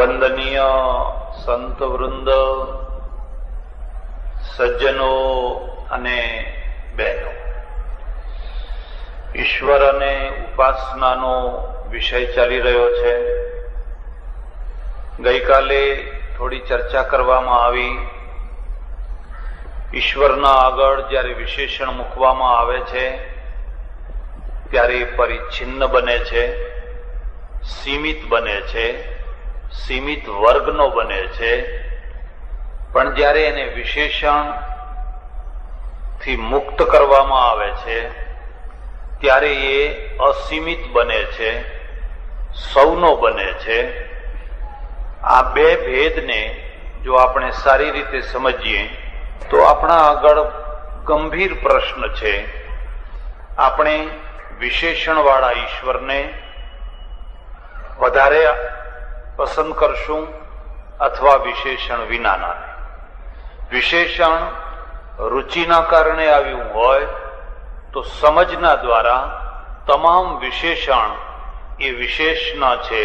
વંદનીય સંત વૃંદ, સજ્જનો અને બહેનો, ઈશ્વર અને ઉપાસનાનો વિષય ચાલી રહ્યો છે. ગઈકાલે થોડી ચર્ચા કરવામાં આવી. ઈશ્વરના આગળ જ્યારે વિશેષણ મૂકવામાં આવે છે ત્યારે પરિચ્છિન્ન બને છે, સીમિત બને છે, સીમિત વર્ગનો બને છે. પણ જ્યારે એને વિશેષણ થી મુક્ત કરવામાં આવે છે ત્યારે એ અસીમિત બને છે, સૌનો બને છે. આ બે ભેદને જો આપણે સારી રીતે સમજીએ તો આપણા આગળ ગંભીર પ્રશ્ન છે. આપણે વિશેષણવાળા ઈશ્વરને વધારે પસંદ કરશું અથવા વિશેષણ વિનાના? વિશેષણ રુચિના કારણે આવ્યું હોય તો સમજના દ્વારા તમામ વિશેષણ એ વિશેષના છે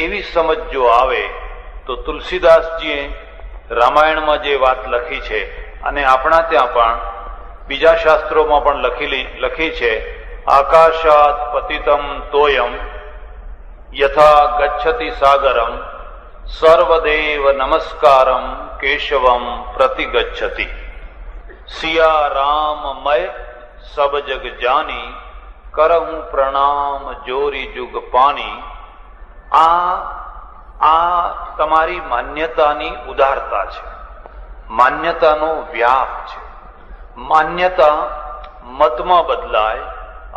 એવી સમજ જો આવે તો તુલસીદાસજીએ રામાયણમાં જે વાત લખી છે અને આપણા ત્યાં પણ બીજા શાસ્ત્રોમાં પણ લખી છે, આકાશાત પતિતમ તોયમ યથા ગચ્છતિ સાગરમ સર્વદેવ નમસ્કારમ કેશવમ પ્રતિગચ્છતિ સિયા રામમય સબ જગ જાની કરહું પ્રણામ જોરી જુગ પાની. આ તમારી માન્યતાની ઉદારતા છે, માન્યતાનો વ્યાપ છે. માન્યતા મતમાં બદલાય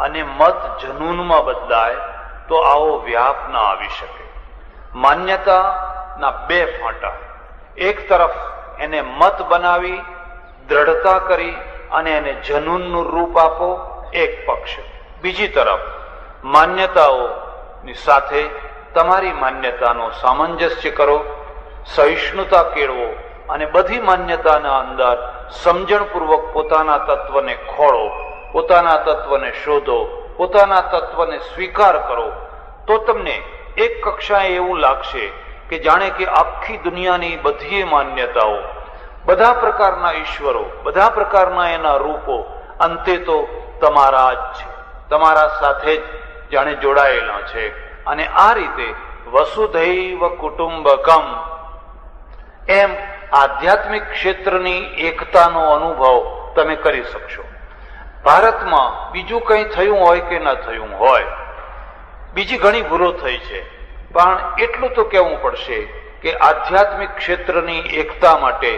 અને મત જનૂનમાં બદલાય તો આવો વ્યાપ ના આવી શકે. માન્યતાના બે ફાંટા, એક તરફ એને મત બનાવી દ્રઢતા કરી અને એને જનૂનનું રૂપ આપો, એક પક્ષ. બીજી તરફ માન્યતાઓની સાથે તમારી માન્યતાનો સામંજસ્ય કરો, સહિષ્ણુતા કેળવો અને બધી માન્યતાના અંદર સમજણપૂર્વક પોતાના તત્વને ખોળો, પોતાના તત્વને શોધો, પોતાના તત્વને સ્વીકાર કરો. તો તમને એક કક્ષાએ એવું લાગશે કે જાણે કે આખી દુનિયાની બધી માન્યતાઓ, બધા પ્રકારના ઈશ્વરો, બધા પ્રકારના એના રૂપો અંતે તો તમારા જ છે, તમારા સાથે જ જાણે જોડાયેલા છે. અને આ રીતે વસુધૈવ કુટુંબકમ એમ આધ્યાત્મિક ક્ષેત્રની એકતાનો અનુભવ તમે કરી શકશો. ભારતમાં બીજું કંઈ થયું હોય કે ન થયું હોય, બીજી ઘણી ભૂલો થઈ છે, પણ એટલું તો કહેવું પડશે કે આધ્યાત્મિક ક્ષેત્રની એકતા માટે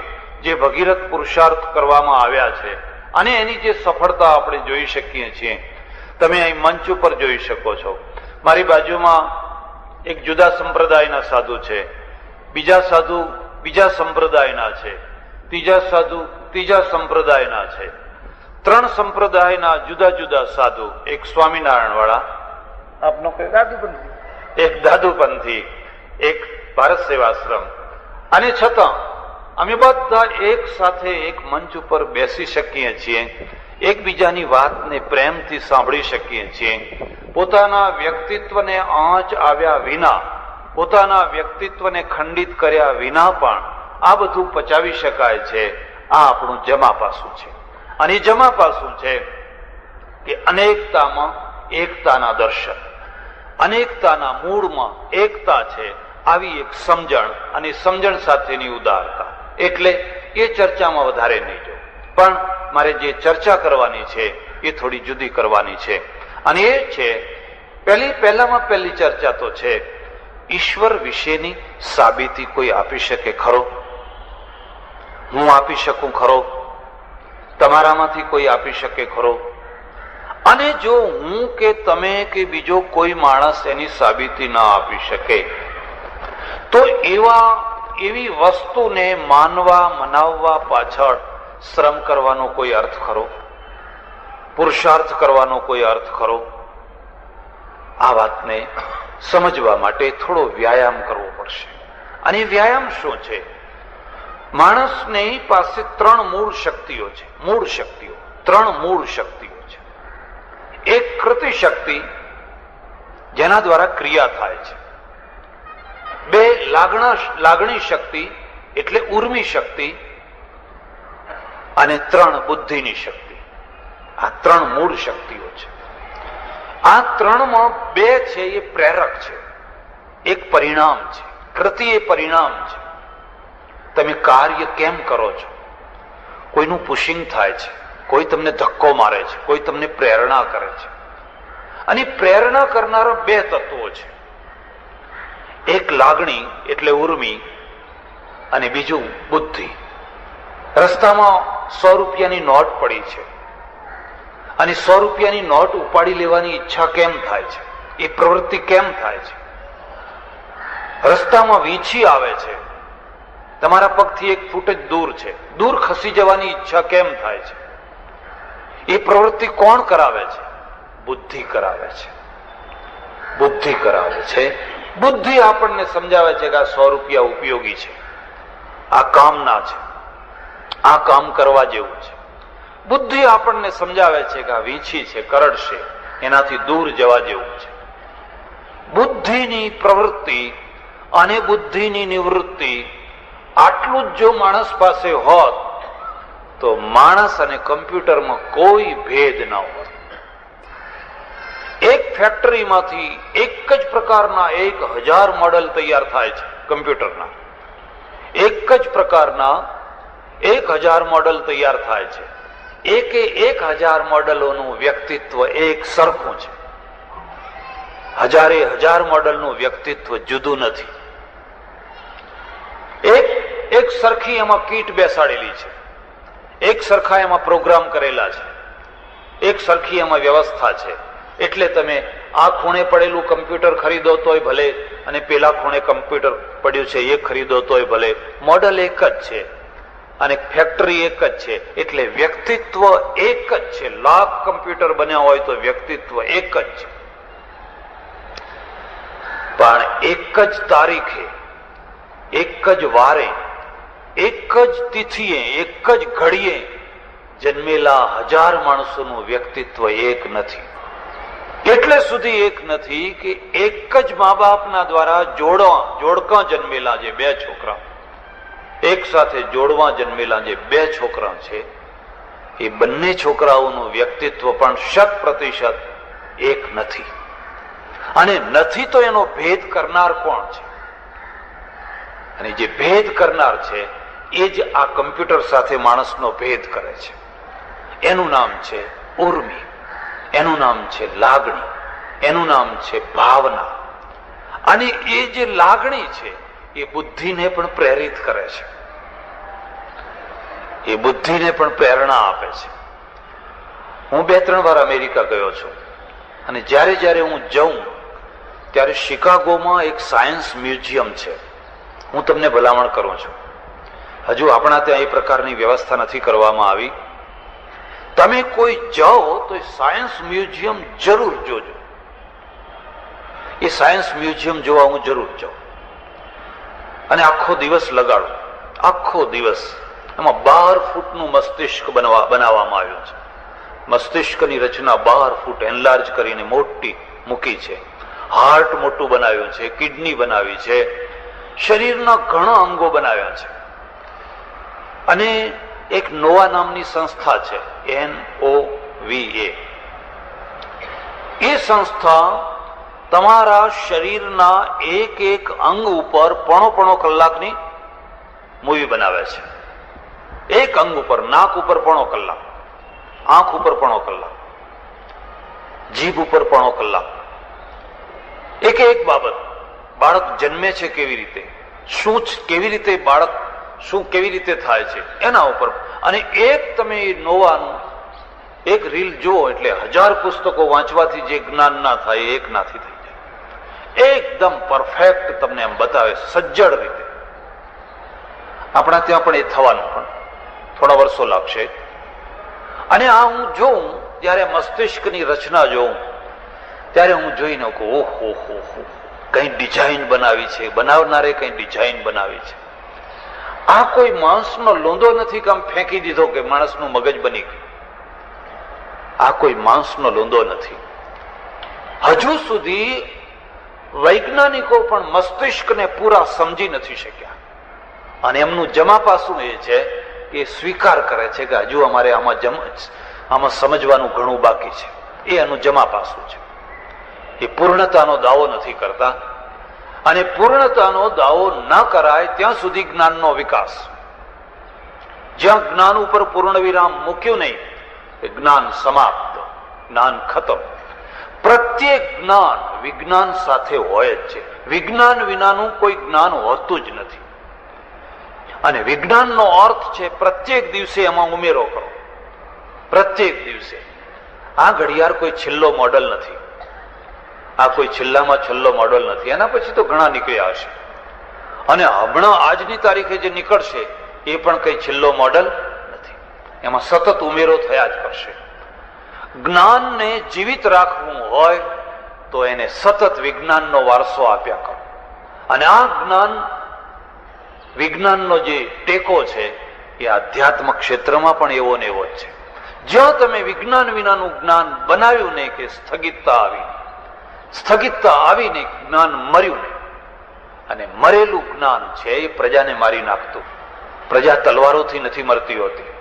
જે ભગીરથ પુરુષાર્થ કરવામાં આવ્યા છે અને એની જે સફળતા આપણે જોઈ શકીએ છીએ, તમે અહીં મંચ ઉપર જોઈ શકો છો. મારી બાજુમાં એક જુદા સંપ્રદાયના સાધુ છે, બીજા સાધુ બીજા સંપ્રદાયના છે, ત્રીજા સાધુ ત્રીજા સંપ્રદાયના છે. 3 સંપ્રદાયના જુદા જુદા સાધુ, એક સ્વામિનારાયણ વાળા, આપનો કયો દાદુપંથી, એક દાદુપંથી, એક ભારત સેવાશ્રમ. અને છતાં અમે બધા એક સાથે એક મંચ ઉપર બેસી શકીએ છીએ, એકબીજાની વાતને પ્રેમથી સાંભળી શકીએ છીએ. પોતાના વ્યક્તિત્વને આંચ આવ્યા વિના, પોતાના વ્યક્તિત્વને ખંડિત કર્યા વિના પણ આ બધું પચાવી શકાય છે. આ આપણું જમા પાસું છે. અને જમા પાસું છે કે અનેકતામાં એકતાના દર્શન, અનેકતાના મૂળમાં એકતા છે, આવી એક સમજણ અને સમજણ સાથેની ઉદારતા. એટલે એ ચર્ચામાં વધારે નહીં જો, પણ મારે જે ચર્ચા કરવાની છે એ થોડી જુદી કરવાની છે. અને એ છે પહેલામાં પહેલી ચર્ચા તો છે, ઈશ્વર વિશેની સાબિતી કોઈ આપી શકે ખરો? હું આપી શકું ખરો? તમારામાંથી કોઈ આપી શકે ખરો? અને જો હું કે તમે કે બીજો કોઈ માણસ એની સાબિતી ના આપી શકે તો એવી વસ્તુને માનવા મનાવવા પાછળ શ્રમ કરવાનો કોઈ અર્થ ખરો? પુરુષાર્થ કરવાનો કોઈ અર્થ ખરો? આ વાતને સમજવા માટે થોડો વ્યાયામ કરવો પડશે. અને વ્યાયામ શું છે? માણસની પાસે 3 મૂળ શક્તિઓ છે. મૂળ શક્તિઓ, 3 મૂળ શક્તિઓ છે. એક કૃતિ શક્તિ, જેના દ્વારા ક્રિયા થાય છે. બે લાગણી શક્તિ એટલે ઉર્મી શક્તિ, અને 3 બુદ્ધિની શક્તિ. આ 3 મૂળ શક્તિઓ છે. આ 3માં 2 છે એ પ્રેરક છે, એક પરિણામ છે. કૃતિ એ પરિણામ છે. તમે કાર્ય કેમ કરો છો? કોઈનું પુશિંગ થાય છે, કોઈ તમને ધક્કો મારે છે, કોઈ તમને પ્રેરણા કરે છે. અને પ્રેરણા કરનારા 2 તત્વો છે. એક લાગણી એટલે ઉર્મી, અને બીજું બુદ્ધિ. રસ્તામાં 100 રૂપિયાની નોટ પડી છે, અને 100 રૂપિયાની નોટ ઉપાડી લેવાની ઈચ્છા કેમ થાય છે? એ પ્રવૃત્તિ કેમ થાય છે? રસ્તામાં વીંછી આવે છે, તમારા પગથી 1 ફૂટ જ દૂર છે, દૂર ખસી જવાની ઈચ્છા કેમ થાય છે? એ પ્રવૃત્તિ કોણ કરાવે છે? બુદ્ધિ કરાવે છે. બુદ્ધિ કરાવે છે. બુદ્ધિ આપણને સમજાવે છે કે આ 100 રૂપિયા ઉપયોગી છે, આ કામના છે, આ કામ કરવા જેવું છે. બુદ્ધિ આપણને સમજાવે છે કે આ વીંછી છે, કરડશે, એનાથી દૂર જવા જેવું છે. બુદ્ધિની પ્રવૃત્તિ અને બુદ્ધિની નિવૃત્તિ આટલું જ જો માણસ પાસે હોત તો માણસ અને કમ્પ્યુટરમાં કોઈ ભેદ ન હોત. એક ફેક્ટરીમાંથી એક જ પ્રકારના 1000 મોડેલ તૈયાર થાય છે કમ્પ્યુટરના. એક જ પ્રકારના 1000 મોડેલ તૈયાર થાય છે. 1000 મોડેલોનું વ્યક્તિત્વ એક સરખું છે. 1000 મોડેલનું વ્યક્તિત્વ જુદું નથી. એક સરખી એમાં કીટ બેસાડેલી છે, એક સરખા એમાં પ્રોગ્રામ કરેલા છે, એક સરખી એમાં વ્યવસ્થા છે. એટલે તમે આ ખૂણે પડેલું કમ્પ્યુટર ખરીદો તોય ભલે, અને પેલા ખૂણે કમ્પ્યુટર પડ્યું છે એ ખરીદો તોય ભલે, મોડલ એક જ છે અને ફેક્ટરી એક જ છે. એટલે વ્યક્તિત્વ એક જ છે. લાખ કમ્પ્યુટર બન્યા હોય તો વ્યક્તિત્વ એક જ છે. પણ એક જ તારીખે, એક જ વારે, એક જ તિથિએ, એક જ ઘડીએ જન્મેલા 1000 માણસોનું વ્યક્તિત્વ એક નથી. એટલે સુધી એક નથી કે એક જ મા બાપના દ્વારા જોડકા જન્મેલા જે 2 છોકરા, એક સાથે જોડવા જન્મેલા જે 2 છોકરા છે, એ બંને છોકરાઓનું વ્યક્તિત્વ પણ 100% એક નથી. અને નથી તો એનો ભેદ કરનાર કોણ છે? અને જે ભેદ કરનાર છે એ જ આ કમ્પ્યુટર સાથે માણસનો ભેદ કરે છે. એનું નામ છે ઉર્મી, એનું નામ છે લાગણી, એનું નામ છે ભાવના. અને એ જે લાગણી છે એ બુદ્ધિને પણ પ્રેરિત કરે છે, એ બુદ્ધિને પણ પ્રેરણા આપે છે. હું 2-3 વાર અમેરિકા ગયો છું, અને જ્યારે જ્યારે હું જઉં ત્યારે શિકાગોમાં એક સાયન્સ મ્યુઝિયમ છે. હું તમને ભલામણ કરું છું, હજુ આપણા ત્યાં એ પ્રકારની વ્યવસ્થા નથી કરવામાં આવી. તમે કોઈ જાઓ તો સાયન્સ મ્યુઝિયમ જરૂર જોજો. એ સાયન્સ મ્યુઝિયમ જોવા હું જરૂર જાઉં, અને આખો દિવસ લગાડું. આખો દિવસ એમાં 12 ફૂટનું મસ્તિષ્ક બનાવવામાં આવ્યું છે. મસ્તિષ્કની રચના 12 ફૂટ એનલાર્જ કરીને મોટી મૂકી છે. હાર્ટ મોટું બનાવ્યું છે, કિડની બનાવી છે, શરીરના ઘણા અંગો બનાવ્યા છે. અને એક નોવા નામની સંસ્થા છે, NOVA. એ સંસ્થા તમારા શરીરના એક અંગ ઉપર પોણો કલાકની મૂવી બનાવે છે. એક અંગ ઉપર, નાક ઉપર પોણો કલાક, આંખ ઉપર પોણો કલાક, જીભ ઉપર પોણો કલાક. એક બાબત, બાળક જન્મે છે કેવી રીતે, શું કેવી રીતે બાળક શું કેવી રીતે થાય છે એના ઉપર. અને એક તમે નોવાનું એક રીલ જુઓ એટલે 1000 પુસ્તકો વાંચવાથી જે જ્ઞાન ના થાય એ એક નાથી થઈ જાય. એકદમ પરફેક્ટ તમને એમ બતાવે, સજ્જડ રીતે. આપણા ત્યાં પણ એ થવાનું, પણ થોડા વર્ષો લાગશે. અને આ હું જોઉં ત્યારે મસ્તિષ્કની રચના જોઉં ત્યારે હું જોઈને કહું, ઓહો હો હો, કઈ ડિઝાઇન બનાવી છે, બનાવનારે કઈ ડિઝાઇન બનાવી છે. આ કોઈ માણસનો લોંદો નથી કે આમ ફેંકી દીધો કે માણસનું મગજ બની ગયું. આ કોઈ માણસનો લોંદો નથી. હજુ સુધી વૈજ્ઞાનિકો પણ મસ્તિષ્કને પૂરા સમજી નથી શક્યા. અને એમનું જમા પાસું એ છે કે સ્વીકાર કરે છે કે હજુ અમારે આમાં સમજવાનું ઘણું બાકી છે. એ એનું જમા પાસું છે. એ પૂર્ણતાનો દાવો નથી કરતા. અને પૂર્ણતાનો દાવો ન કરાય ત્યાં સુધી જ્ઞાનનો વિકાસ. જ્યાં જ્ઞાન ઉપર પૂર્ણ વિરામ મૂક્યું નહીં, એ જ્ઞાન સમાપ્ત, જ્ઞાન ખતમ. પ્રત્યેક જ્ઞાન વિજ્ઞાન સાથે હોય જ છે. વિજ્ઞાન વિનાનું કોઈ જ્ઞાન હોતું જ નથી. અને વિજ્ઞાનનો અર્થ છે પ્રત્યેક દિવસે એમાં ઉમેરો કરો. પ્રત્યેક દિવસે. આ ઘડિયાળ કોઈ છેલ્લો મોડલ નથી. આ કોઈ છેલ્લામાં છેલ્લો મોડલ નથી. એના પછી તો ઘણા નીકળ્યા હશે. અને હમણાં આજની તારીખે જે નીકળશે એ પણ કઈ છેલ્લો મોડલ નથી. એમાં સતત ઉમેરો થયા જ કરશે. જ્ઞાનને જીવિત રાખવું હોય તો એને સતત વિજ્ઞાનનો વારસો આપ્યા કરો. અને આ જ્ઞાન વિજ્ઞાનનો જે ટેકો છે એ આધ્યાત્મ ક્ષેત્રમાં પણ એવો ને એવો જ છે. જ્યાં તમે વિજ્ઞાન વિનાનું જ્ઞાન બનાવ્યું નહીં કે સ્થગિતતા આવીને જ્ઞાન મર્યું નહીં. અને મરેલું જ્ઞાન છે એ પ્રજાને મારી નાખતું. પ્રજા તલવારોથી નથી મરતી હોતી,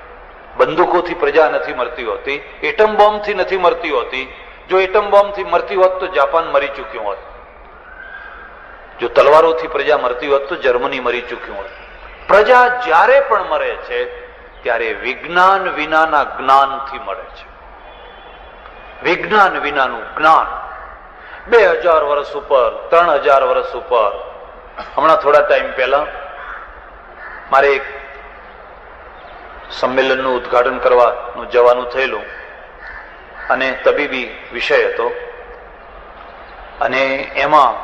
બંદૂકોથી પ્રજા નથી મરતી હોતી, એટમ બોમ્બથી નથી મરતી હોતી. જો એટમ બોમ્બથી મરતી હોત તો જાપાન મરી ચૂક્યું હોત. જો તલવારોથી પ્રજા મરતી હોત તો જર્મની મરી ચૂક્યું હોત. પ્રજા જ્યારે પણ મરે છે ત્યારે વિજ્ઞાન વિનાના જ્ઞાનથી મળે છે. વિજ્ઞાન વિનાનું જ્ઞાન 2000 વર્ષ ઉપર, 3000 વર્ષ ઉપર. હમણાં થોડા ટાઈમ પહેલા મારે એક સંમેલનનું ઉદ્ઘાટન કરવાનું જવાનું થયેલું અને તબીબી વિષય હતો. અને એમાં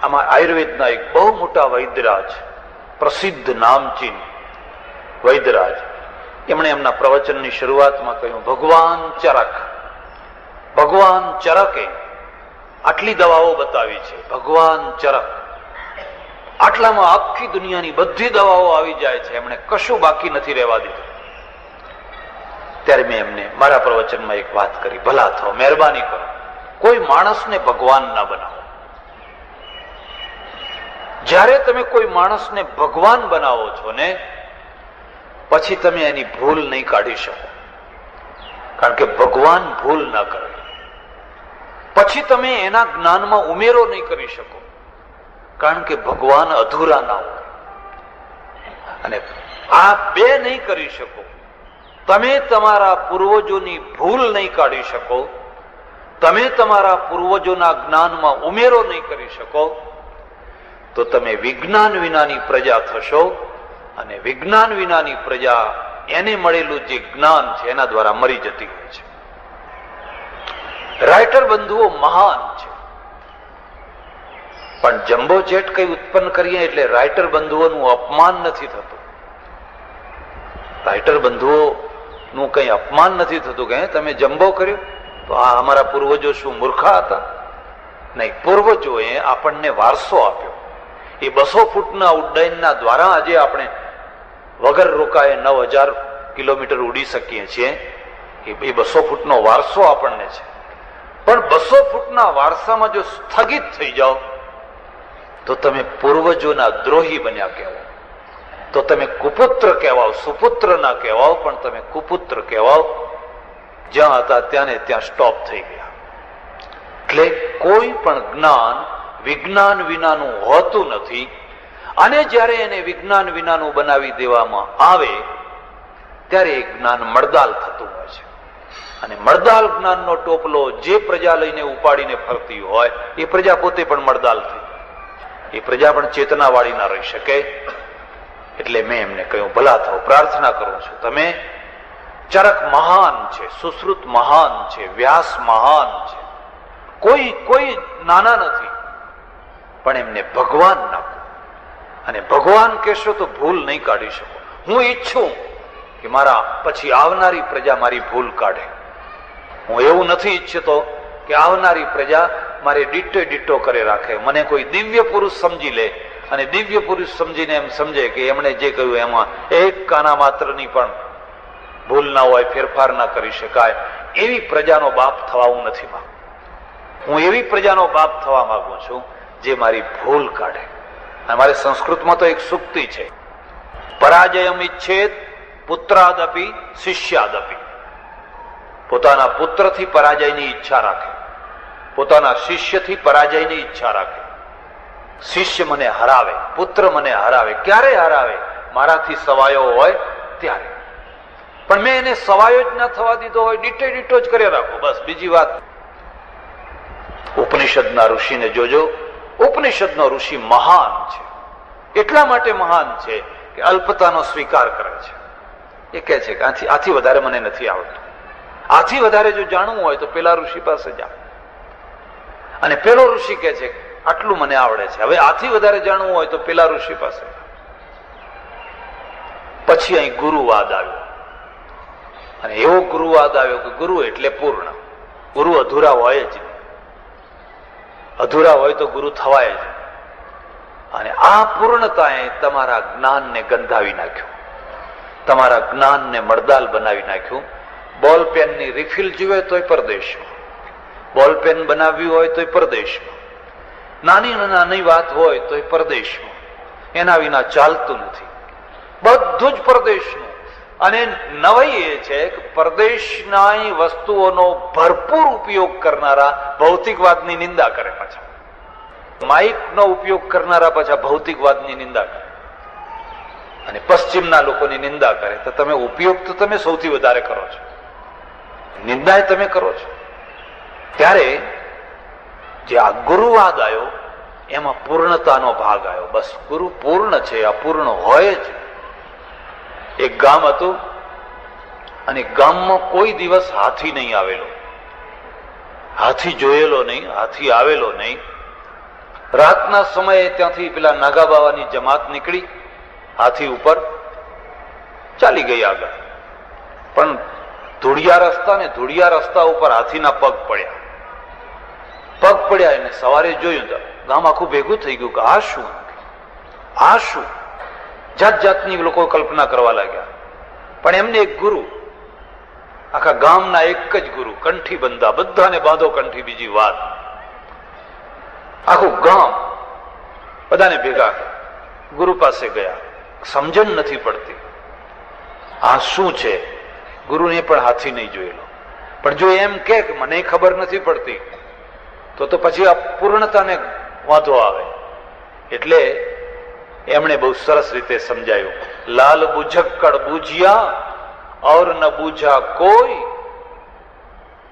આયુર્વેદના એક બહુ મોટા વૈદ્યરાજ, પ્રસિદ્ધ નામચીન વૈદ્યરાજ, એમણે એમના પ્રવચનની શરૂઆતમાં કહ્યું, ભગવાન ચરકે આટલી દવાઓ બતાવી છે. ભગવાન ચરક, આટલામાં આખી દુનિયાની બધી દવાઓ આવી જાય છે, એમણે કશું બાકી નથી રહેવા દીધું. ત્યારે મેં એમને મારા પ્રવચનમાં એક વાત કરી, ભલા થાઓ, મહેરબાની કરો, કોઈ માણસને ભગવાન ના બનાવો. જ્યારે તમે કોઈ માણસને ભગવાન બનાવો છો ને, પછી તમે એની ભૂલ નહીં કાઢી શકો. કારણ કે ભગવાન ભૂલ ના કરે. પછી તમે એના જ્ઞાનમાં ઉમેરો નહીં કરી શકો. કારણ કે ભગવાન અધૂરા ના હોય. અને આ બે નહીં કરી શકો. તમે તમારા પૂર્વજોની ભૂલ નહીં કાઢી શકો, તમે તમારા પૂર્વજોના જ્ઞાનમાં ઉમેરો નહીં કરી શકો, તો તમે વિજ્ઞાન વિનાની પ્રજા થશો. અને વિજ્ઞાન વિનાની પ્રજા એને મળેલું જે જ્ઞાન છે એના દ્વારા મરી જતી હોય છે. રાઇટર બંધુઓ મહાન છે, પણ જમ્બો જેટ કઈ ઉત્પન્ન કરીએ એટલે રાઇટર બંધુઓનું અપમાન નથી થતું. રાઇટર બંધુઓનું કઈ અપમાન નથી થતું કે તમે જમ્બો કર્યો તો આ અમારા પૂર્વજો શું મૂર્ખા હતા? નહીં, પૂર્વજોએ આપણને વારસો આપ્યો. એ 200 ફૂટના ઉડ્ડયનના દ્વારા આજે આપણે વગર રોકાએ 9000 કિલોમીટર ઉડી શકીએ છીએ. એ 200 ફૂટનો વારસો આપણને છે. પણ 200 ફૂટના વારસામાં જો સ્થગિત થઈ જાઓ તો તમે પૂર્વજોના દ્રોહી બન્યા કહેવાઓ. તો તમે કુપુત્ર કહેવાઓ, સુપુત્ર ના કહેવાઓ, પણ તમે કુપુત્ર કહેવાઓ. જ્યાં હતા ત્યાં ને ત્યાં સ્ટોપ થઈ ગયા. એટલે કોઈ પણ જ્ઞાન વિજ્ઞાન વિનાનું હોતું નથી. અને જ્યારે એને વિજ્ઞાન વિનાનું બનાવી દેવામાં આવે ત્યારે એ જ્ઞાન મળદાલ થતું હોય છે. અને મળદાલ જ્ઞાનનો ટોપલો જે પ્રજા લઈને ઉપાડીને ફરતી હોય એ પ્રજા પોતે પણ મળદાલ થઈ. એ પ્રજા પણ ચેતનાવાળી ના રહી શકે. એટલે મેં એમને કહ્યું, ભલા થાઓ, પ્રાર્થના કરું છું, તમે ચરક મહાન છે, સુશ્રુત મહાન છે, વ્યાસ મહાન છે, કોઈ નાના નથી, પણ એમને ભગવાન નાખો. અને ભગવાન કહેશો તો ભૂલ નહીં કાઢી શકો. હું ઈચ્છું કે મારા પછી આવનારી પ્રજા મારી ભૂલ કાઢે. હું એવું નથી ઈચ્છતો કે આવનારી પ્રજા મારે ડીટો કરે રાખે. મને કોઈ દિવ્ય પુરુષ સમજી લે અને દિવ્ય પુરુષ સમજીને એમ સમજે કે એમણે જે કહ્યું એમાં એક કાના માત્રની પણ ભૂલ ના હોય, ફેરફાર ના કરી શકાય. એવી પ્રજાનો બાપ થવા હું નથી માંગતો. હું એવી પ્રજાનો બાપ થવા માંગુ છું જે મારી ભૂલ કાઢે. અમારે સંસ્કૃતમાં તો એક સૂક્તિ છે, પરાજયમ ઈચ્છેત પુત્રાદપી શિષ્યાદપી. પોતાના પુત્રથી પરાજયની ઈચ્છા રાખે, પોતાના શિષ્યથી પરાજયની ઈચ્છા રાખે. શિષ્ય મને હરાવે, પુત્ર મને હરાવે. ક્યારે હરાવે? મારાથી સવાયો હોય ત્યારે. પણ મેં એને સવાયો જ ના થવા દીધો હોય, ડીટે ડીટો જ કરી રાખો, બસ. બીજી વાત, ઉપનિષદના ઋષિને જોજો. ઉપનિષદનો ઋષિ મહાન છે. એટલા માટે મહાન છે કે અલ્પતાનો સ્વીકાર કરે છે. એ કહે છે કે આથી વધારે મને નથી આવડતું. આથી વધારે જો જાણવું હોય તો પેલા ઋષિ પાસે જા. અને પેલો ઋષિ કહે છે આટલું મને આવડે છે, હવે આથી વધારે જાણવું હોય તો પેલા ઋષિ પાસે. પછી અહીં ગુરુવાદ આવ્યો, અને એવો ગુરુવાદ આવ્યો કે ગુરુ એટલે પૂર્ણ. ગુરુ અધૂરા હોય જ નહીં. અધૂરા હોય તો ગુરુ થવાય જ. અને આ પૂર્ણતાએ તમારા જ્ઞાનને ગંધાવી નાખ્યું, તમારા જ્ઞાનને મળદાલ બનાવી નાખ્યું. બોલપેનની રિફિલ જોઈએ તોય પરદેશમાં, બોલપેન બનાવવી હોય તોય પરદેશમાં, નાની નાની વાત હોય તોય પરદેશમાં. એના વિના ચાલતું નથી, બધું જ પરદેશનું. અને નવાઈ એ છે કે પરદેશના વસ્તુઓનો ભરપૂર ઉપયોગ કરનારા ભૌતિકવાદની નિંદા કરે. પાછા માઇકનો ઉપયોગ કરનારા પાછા ભૌતિકવાદની નિંદા કરે, અને પશ્ચિમના લોકોની નિંદા કરે. તો તમે ઉપયોગ તો તમે સૌથી વધારે કરો છો, નિંદા તમે કરો છો. ત્યારે જે આ ગુરુવાદ આવ્યો એમાં પૂર્ણતાનો ભાગ આવ્યો. બસ ગુરુ પૂર્ણ છે, અપૂર્ણ હોય જ. એક ગામ હતું, અને ગામમાં કોઈ દિવસ હાથી નહીં આવેલો, હાથી જોયેલો નહીં, હાથી આવેલો નહીં. રાતના સમયે ત્યાંથી પેલા નાગા બાવાની જમાત નીકળી, હાથી ઉપર ચાલી ગઈ આગળ. પણ ધૂળિયા રસ્તા ને ધૂળિયા રસ્તા ઉપર હાથીના પગ પડ્યા. પગ પડ્યા એને સવારે જોયું તો ગામ આખું ભેગું થઈ ગયું કે આ શું, આ શું? જાત જાતની લોકો કલ્પના કરવા લાગ્યા. પણ એમને એક ગુરુ, આખા ગામના એક જ ગુરુ, કંઠી બંધા, બધાને બાંધો કંઠી. બીજી વાત, આખું ગામ બધાને ભેગા ગુરુ પાસે ગયા. સમજણ નથી પડતી આ શું છે. ગુરુને પણ હાથી નહીં જોયેલો. પણ જો એમ કે મને ખબર નથી પડતી તો પછી અપૂર્ણતાને વાંધો આવે. એટલે એમણે બહુ સરસ રીતે સમજાયું, લાલ બુઝક્કડ બુझिया और न बूझा કોઈ,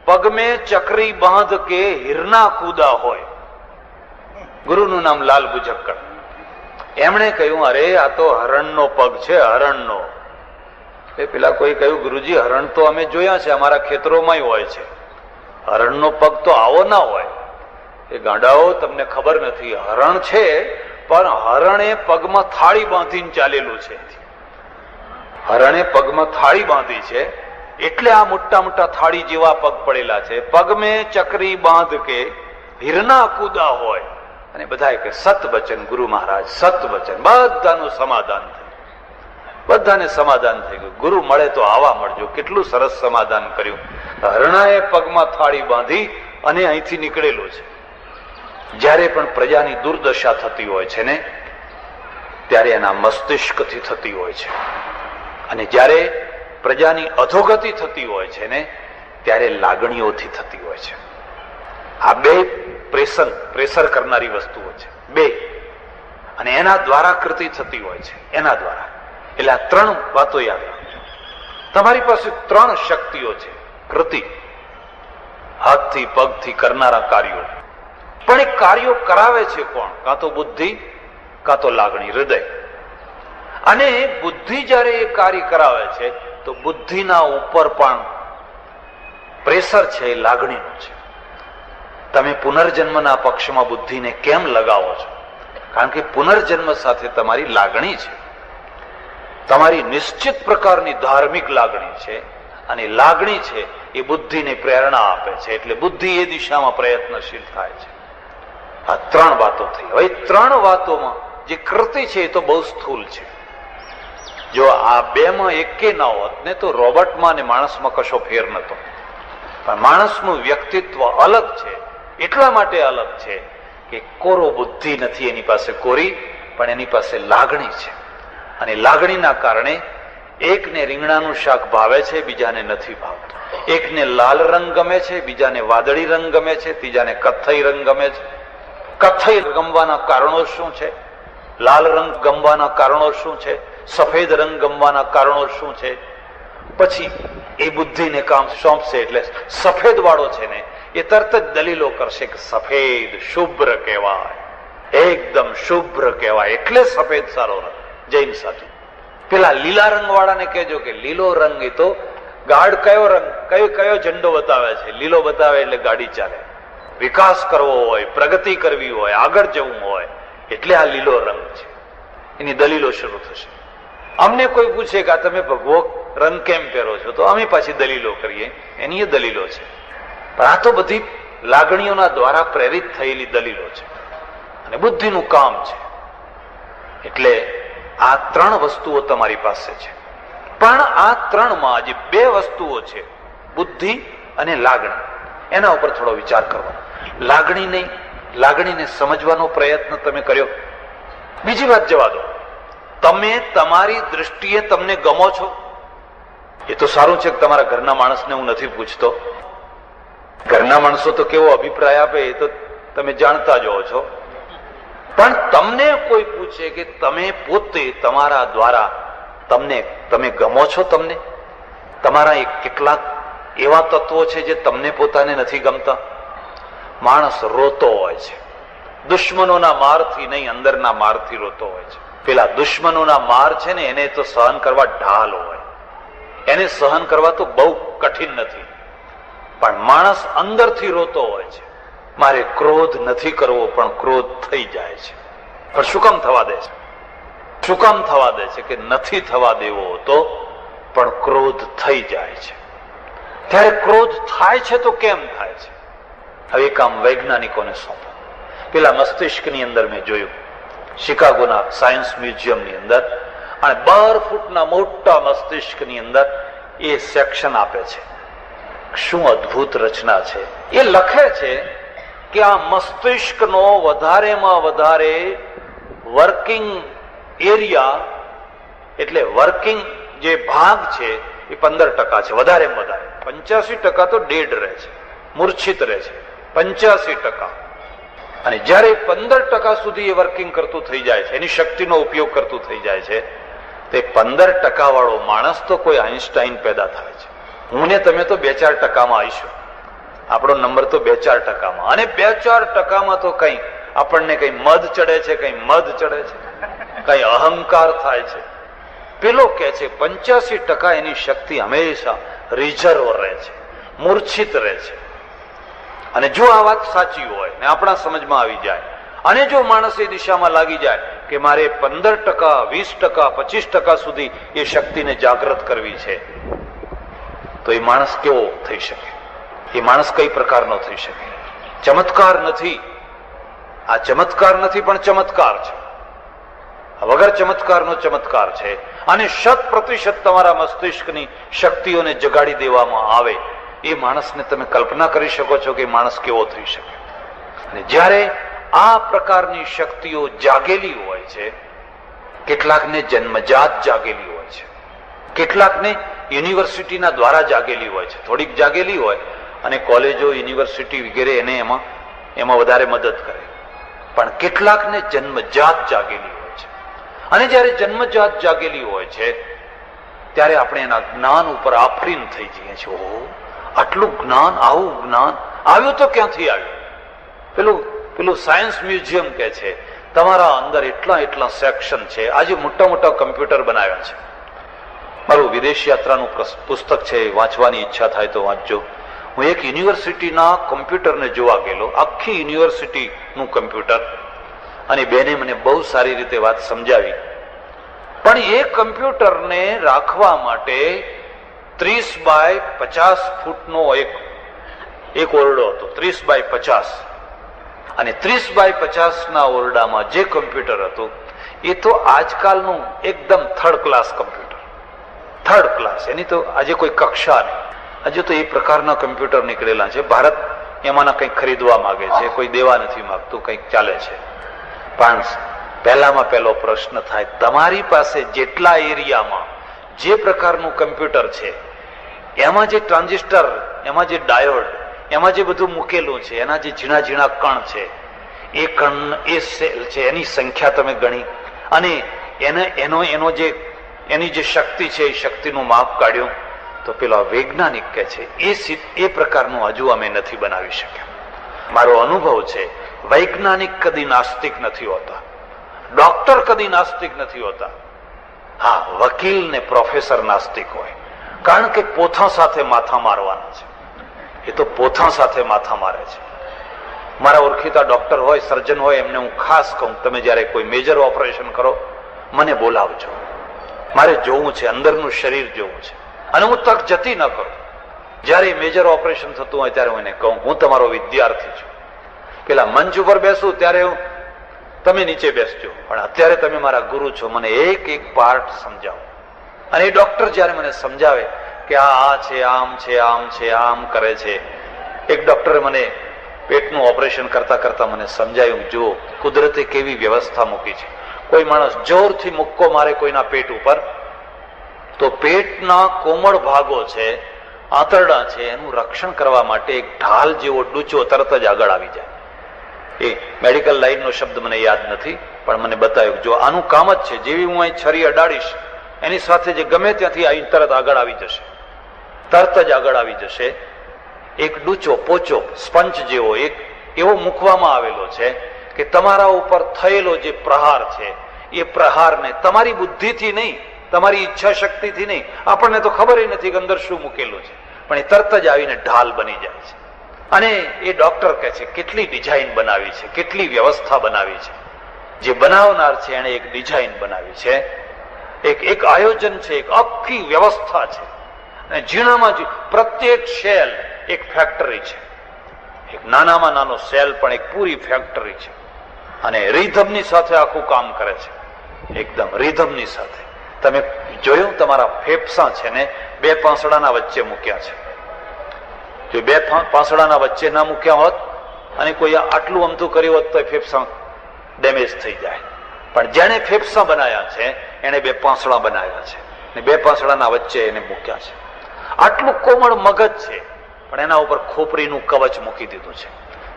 પગ મેં ચકરી બાંધ કે હિરના કૂદા હોય. ગુરુનું નામ લાલ બુઝક્કડ. એમણે કહ્યું, અરે આ તો હરણનો પગ છે, હરણનો. એ પેલા કોઈ કહ્યું, ગુરુજી હરણ તો અમે જોયા છે, અમારા ખેતરોમાં હોય છે, હરણનો પગ તો આવો ના હોય. એ ગાંડાઓ, તમને ખબર નથી, હરણ છે પણ હરણે પગમાં થાળી બાંધીને ચાલેલું છે. હરણે પગમાં થાળી બાંધી છે એટલે આ મોટા મોટા થાળી જેવા પગ પડેલા છે. પગ મેં ચકરી બાંધ કે હિરના કૂદા હોય. અને બધા કે સત વચન ગુરુ મહારાજ, સત વચન. બધાનું સમાધાન થયું, બધાને સમાધાન થઈ ગયું. ગુરુ મળે તો આવા મળજો. કેટલું સરસ સમાધાન કર્યું. હરણાએ પગમાં થાળી બાંધી અને અહીંથી નીકળેલો છે. જ્યારે પણ પ્રજાની દુર્દશા થતી હોય છે ને, ત્યારે એના મસ્તિષ્કથી થતી હોય છે. અને જ્યારે પ્રજાની અધોગતિ થતી હોય છે ને, ત્યારે લાગણીઓથી થતી હોય છે. આ બે પ્રેશર કરનારી વસ્તુઓ છે, બે. અને એના દ્વારા કૃતિ થતી હોય છે, એના દ્વારા. એટલે આ ત્રણ વાતો યાદ રાખજો. તમારી પાસે ત્રણ શક્તિઓ છે. કૃતિ, હાથથી પગથી કરનારા કાર્યો. પણ એ કાર્યો કરાવે છે કોણ? કાં તો બુદ્ધિ, કાં તો લાગણી, હૃદય. અને બુદ્ધિ જયારે એ કાર્ય કરાવે છે તો બુદ્ધિના ઉપર પણ પ્રેશર છે, એ લાગણીનું છે. તમે પુનર્જન્મના પક્ષમાં બુદ્ધિને કેમ લગાવો છો? કારણ કે પુનર્જન્મ સાથે તમારી લાગણી છે, તમારી નિશ્ચિત પ્રકારની ધાર્મિક લાગણી છે. અને લાગણી છે એ બુદ્ધિને પ્રેરણા આપે છે, એટલે બુદ્ધિ એ દિશામાં પ્રયત્નશીલ થાય છે. આ ત્રણ વાતો થઈ. હવે ત્રણ વાતોમાં જે કૃતિ છે એ તો બહુ સ્થૂલ છે. જો આ બેમાં એકે ના હોત ને તો રોબોટમાં અને માણસમાં કશો ફેર નતો. પણ માણસનું વ્યક્તિત્વ અલગ છે. એટલા માટે અલગ છે કે કે કોરો બુદ્ધિ નથી એની પાસે કોરી, પણ એની પાસે લાગણી છે. અને લાગણીના કારણે એકને રીંગણાનું શાક ભાવે છે, બીજાને નથી ભાવતું. એકને લાલ રંગ ગમે છે, બીજાને વાદળી રંગ ગમે છે, ત્રીજાને કથ્થઈ રંગ ગમે છે. કથ્થઈ ગમવાના કારણો શું છે? લાલ રંગ ગમવાના કારણો શું છે? સફેદ રંગ ગમવાના કારણો શું છે? પછી એ બુદ્ધિને કામ સોંપશે એટલે સફેદ વાળો છે ને એ તરત જ દલીલો કરશે કે સફેદ શુભ્ર કહેવાય, એકદમ શુભ્ર કહેવાય, એટલે સફેદ સારો રંગ. જૈન સાચું. પેલા લીલા રંગ વાળાને કહેજો કે લીલો રંગ એ તો ગાઢ કયો રંગ, કયો ઝંડો બતાવે છે? લીલો બતાવે એટલે ગાડી ચાલે. વિકાસ કરવો હોય, પ્રગતિ કરવી હોય, આગળ જવું હોય એટલે આ લીલો રંગ છે. એની દલીલો શરૂ થશે. અમને કોઈ પૂછે કે આ તમે ભગવો રંગ કેમ પહેરો છો, તો અમે પાછી દલીલો કરીએ. એની એ દલીલો છે. પણ આ તો બધી લાગણીઓના દ્વારા પ્રેરિત થયેલી દલીલો છે અને બુદ્ધિનું કામ છે. એટલે આ ત્રણ વસ્તુઓ તમારી પાસે છે. પણ આ ત્રણમાં જે બે વસ્તુઓ છે, બુદ્ધિ અને લાગણી, એના ઉપર થોડો વિચાર કરવાનો. લાગણીને સમજવાનો પ્રયત્ન તમે કર્યો? બીજી વાત જવા દો. તમે તમારી દૃષ્ટિએ તમને ગમો છો? એ તો સારું છે કે તમારા ઘરના માણસને હું નથી પૂછતો. ઘરના માણસો તો કેવો અભિપ્રાય આપે એ તો તમે જાણતા જ હો છો. પણ તમને કોઈ પૂછે કે તમે પોતે તમારા દ્વારા તમે ગમો છો? તમને તમારા કેટલાક એવા તત્વો છે જે તમને પોતાને નથી ગમતા? માણસ રોતો હોય છે, દુશ્મનોના મારથી નહીં, અંદરના મારથી રોતો હોય છે. પેલા દુશ્મનોના માર છે ને એને તો સહન કરવા ઢાલ હોય, એને સહન કરવા તો બહુ કઠિન નથી. પણ માણસ અંદરથી રોતો હોય છે, મારે ક્રોધ નથી કરવો પણ ક્રોધ થઈ જાય છે. પણ શું કામ થવા દે છે? શું કામ થવા દે છે? કે નથી થવા દેવો હતો પણ ક્રોધ થઈ જાય છે. ત્યારે ક્રોધ થાય છે તો કેમ થાય છે? હવે કામ વૈજ્ઞાનિકોને સોંપો. પેલા મસ્તિષ્કની અંદર મેં જોયું, શિકાગોના સાયન્સ મ્યુઝિયમની અંદર, અને 12 ફૂટના મોટા મસ્તિષ્કની અંદર એ સેક્શન આપે છે. શું અદ્ભુત રચના છે! એ લખે છે કે આ મસ્તિષ્કનો વધારેમાં વધારે વર્કિંગ એરિયા, એટલે વર્કિંગ જે ભાગ છે એ 15% છે, વધારેમાં વધારે. 85% તો ડેડ રહે છે, મૂર્છિત રહે છે. 85%. અને જયારે 15% સુધી એ વર્કિંગ કરતું થઈ જાય છે, એની શક્તિનો ઉપયોગ કરતું થઈ જાય છે, તે 15% વાળો માણસ તો કોઈ આઈન્સ્ટાઈન પેદા થાય છે. હું ને તમે તો 2-4% આવીશું. આપણો નંબર તો 2-4%. અને 2-4% તો કઈ આપણને કઈ મદ ચડે છે, કઈ મદ ચડે છે, કઈ અહંકાર થાય છે. પેલો કે છે 85% એની શક્તિ હંમેશા રિઝર્વ રહે છે, મૂર્છિત રહે છે. અને જો આ વાત સાચી હોય ને આપણા સમજમાં આવી જાય, અને જો માણસ એ દિશામાં લાગી જાય કે મારે 15%, 20%, 25% સુધી એ શક્તિને જાગૃત કરવી છે, તો એ માણસ કેવો થઈ શકે? એ માણસ કઈ પ્રકારનો થઈ શકે? ચમત્કાર નથી. આ ચમત્કાર નથી પણ ચમત્કાર છે. વગર ચમત્કારનો ચમત્કાર છે. અને 100% તમારા મસ્તિષ્કની શક્તિઓને જગાડી દેવામાં આવે, એ માણસને તમે કલ્પના કરી શકો છો કે માણસ કેવો થઈ શકે? અને જ્યારે આ પ્રકારની શક્તિઓ જાગેલી હોય છે, કેટલાકને જન્મજાત જાગેલી હોય છે, કેટલાકને યુનિવર્સિટીના દ્વારા જાગેલી હોય છે. થોડીક જાગેલી હોય અને કોલેજો, યુનિવર્સિટી વગેરે એને એમાં વધારે મદદ કરે. પણ કેટલાકને જન્મજાત જાગેલી હોય છે. અને જ્યારે જન્મજાત જાગેલી હોય છે ત્યારે આપણે એના જ્ઞાન ઉપર આફરીન થઈ જઈએ છીએ. ઓહો, આટલું જ્ઞાન, આવું જ્ઞાન આવ્યું તો ક્યાંથી આવ્યું? પેલું સાયન્સ મ્યુઝિયમ કે છે તમારા અંદર એટલા સેક્શન છે. આજે મોટા મોટા કમ્પ્યુટર બનાવ્યા છે. મારું વિદેશ યાત્રાનું પુસ્તક છે, વાંચવાની ઈચ્છા થાય તો વાંચજો. હું એક યુનિવર્સિટીના કમ્પ્યુટરને જોવા ગયેલો, આખી યુનિવર્સિટીનું કમ્પ્યુટર, અને બેને મને બહુ સારી રીતે વાત સમજાવી. પણ એ કમ્પ્યુટરને રાખવા માટે 30 બાય 50 ફૂટનો એક ઓરડો હતો. 30 બાય 50. અને 30 બાય 50ના ઓરડામાં જે કમ્પ્યુટર હતું એ તો આજકાલનું એકદમ third class computer. Third class. એની તો આજે કોઈ કક્ષા નહીં. આજે તો એ પ્રકારના કમ્પ્યુટર નીકળેલા છે. ભારત એમાંના કંઈક ખરીદવા માંગે છે, કોઈ દેવા નથી માંગતું, કંઈક ચાલે છે. પણ પહેલામાં પહેલો પ્રશ્ન થાય, તમારી પાસે જેટલા એરિયામાં જે પ્રકારનું કમ્પ્યુટર છે, એમાં જે ટ્રાન્ઝિસ્ટર, એમાં જે ડાયોડ, એમાં જે બધું મૂકેલું છે, એના જે ઝીણા ઝીણા કણ છે, એ કણ, એ સેલ છે, એની સંખ્યા તમે ગણી અને એની જે શક્તિ છે એ શક્તિનું માપ કાઢ્યું તો પેલા વૈજ્ઞાનિક કહે છે એ પ્રકારનું હજુ અમે નથી બનાવી શક્યા. મારો અનુભવ છે, વૈજ્ઞાનિક કદી નાસ્તિક નથી હોતા, ડોક્ટર કદી નાસ્તિક નથી હોતા. હા, વકીલ ને પ્રોફેસર નાસ્તિક હોય, કારણ કે પોથા સાથે માથા મારવાના છે. એ તો પોથા સાથે માથા મારે છે. મારા ઓળખીતા ડોક્ટર હોય, સર્જન હોય, એમને હું ખાસ કહું, તમે જયારે કોઈ મેજર ઓપરેશન કરો મને બોલાવજો, મારે જોવું છે, અંદરનું શરીર જોવું છે. અને હું તક જતી ન કરું. જયારે મેજર ઓપરેશન થતું હોય ત્યારે હું એને કહું, હું તમારો વિદ્યાર્થી છું. પેલા મંચ ઉપર બેસું ત્યારે તમે નીચે બેસજો, પણ અત્યારે તમે મારા ગુરુ છો, મને એક એક પાર્ટ સમજાવો. અને એ ડોક્ટર જયારે મને સમજાવે કે આ છે, આમ છે, આમ છે, આમ કરે છે. એક ડોક્ટરે મને પેટનું ઓપરેશન કરતા કરતા મને સમજાયું, જો કુદરતે કેવી વ્યવસ્થા મૂકી છે. કોઈ માણસ જોરથી મુક્કો મારે કોઈના પેટ ઉપર તો પેટના કોમળ ભાગો છે, આંતરડા છે, એનું રક્ષણ કરવા માટે એક ઢાલ જેવો ડૂચો તરત જ આગળ આવી જાય. એ મેડિકલ લાઈનનો શબ્દ મને યાદ નથી, પણ મને બતાવ્યું, જો આનું કામ જ છે, જેવી હું અહીં છરી અડાડીશ એની સાથે જે ગમે ત્યાંથી અહીં તરત આગળ આવી જશે, તરત જ આગળ આવી જશે. એક ડૂચો, પોચો, સ્પંચ જેવો એક એવો મૂકવામાં આવેલો છે કે તમારા ઉપર થયેલો જે પ્રહાર છે એ પ્રહારને તમારી બુદ્ધિથી નહીં, તમારી ઈચ્છા શક્તિથી નહીં, આપણને તો ખબર નથી કે અંદર શું મૂકેલું છે, પણ એ તરત જ આવીને ઢાલ બની જાય છે. અને એ ડોક્ટર કહે છે કેટલી ડિઝાઇન બનાવી છે, કેટલી વ્યવસ્થા બનાવી છે. જે બનાવનાર છે એને એક ડિઝાઇન બનાવી છે, એક આયોજન છે, એક આખી વ્યવસ્થા છે. અને ઝીણામાં પ્રત્યેક સેલ એક ફેક્ટરી છે. એક નાનામાં નાનો સેલ પણ એક પૂરી ફેક્ટરી છે. અને રિધમની સાથે આખું કામ કરે છે, એકદમ રિધમની સાથે. તમે જોયું, તમારા ફેફસા છે ને બે પાંસડાના વચ્ચે મૂક્યા છે. જો બે પાંસડાના વચ્ચે ના મૂક્યા હોત અને કોઈ આટલું અમથું કર્યું હોત તો ફેફસા ડેમેજ થઈ જાય. પણ જેને ફેફસા બનાવ્યા છે એને બે પાંસડા બનાવ્યા છે ને બે પાંસડાના વચ્ચે એને મૂક્યા છે. આટલું કોમળ મગજ છે, પણ એના ઉપર ખોપરીનું કવચ મૂકી દીધું છે.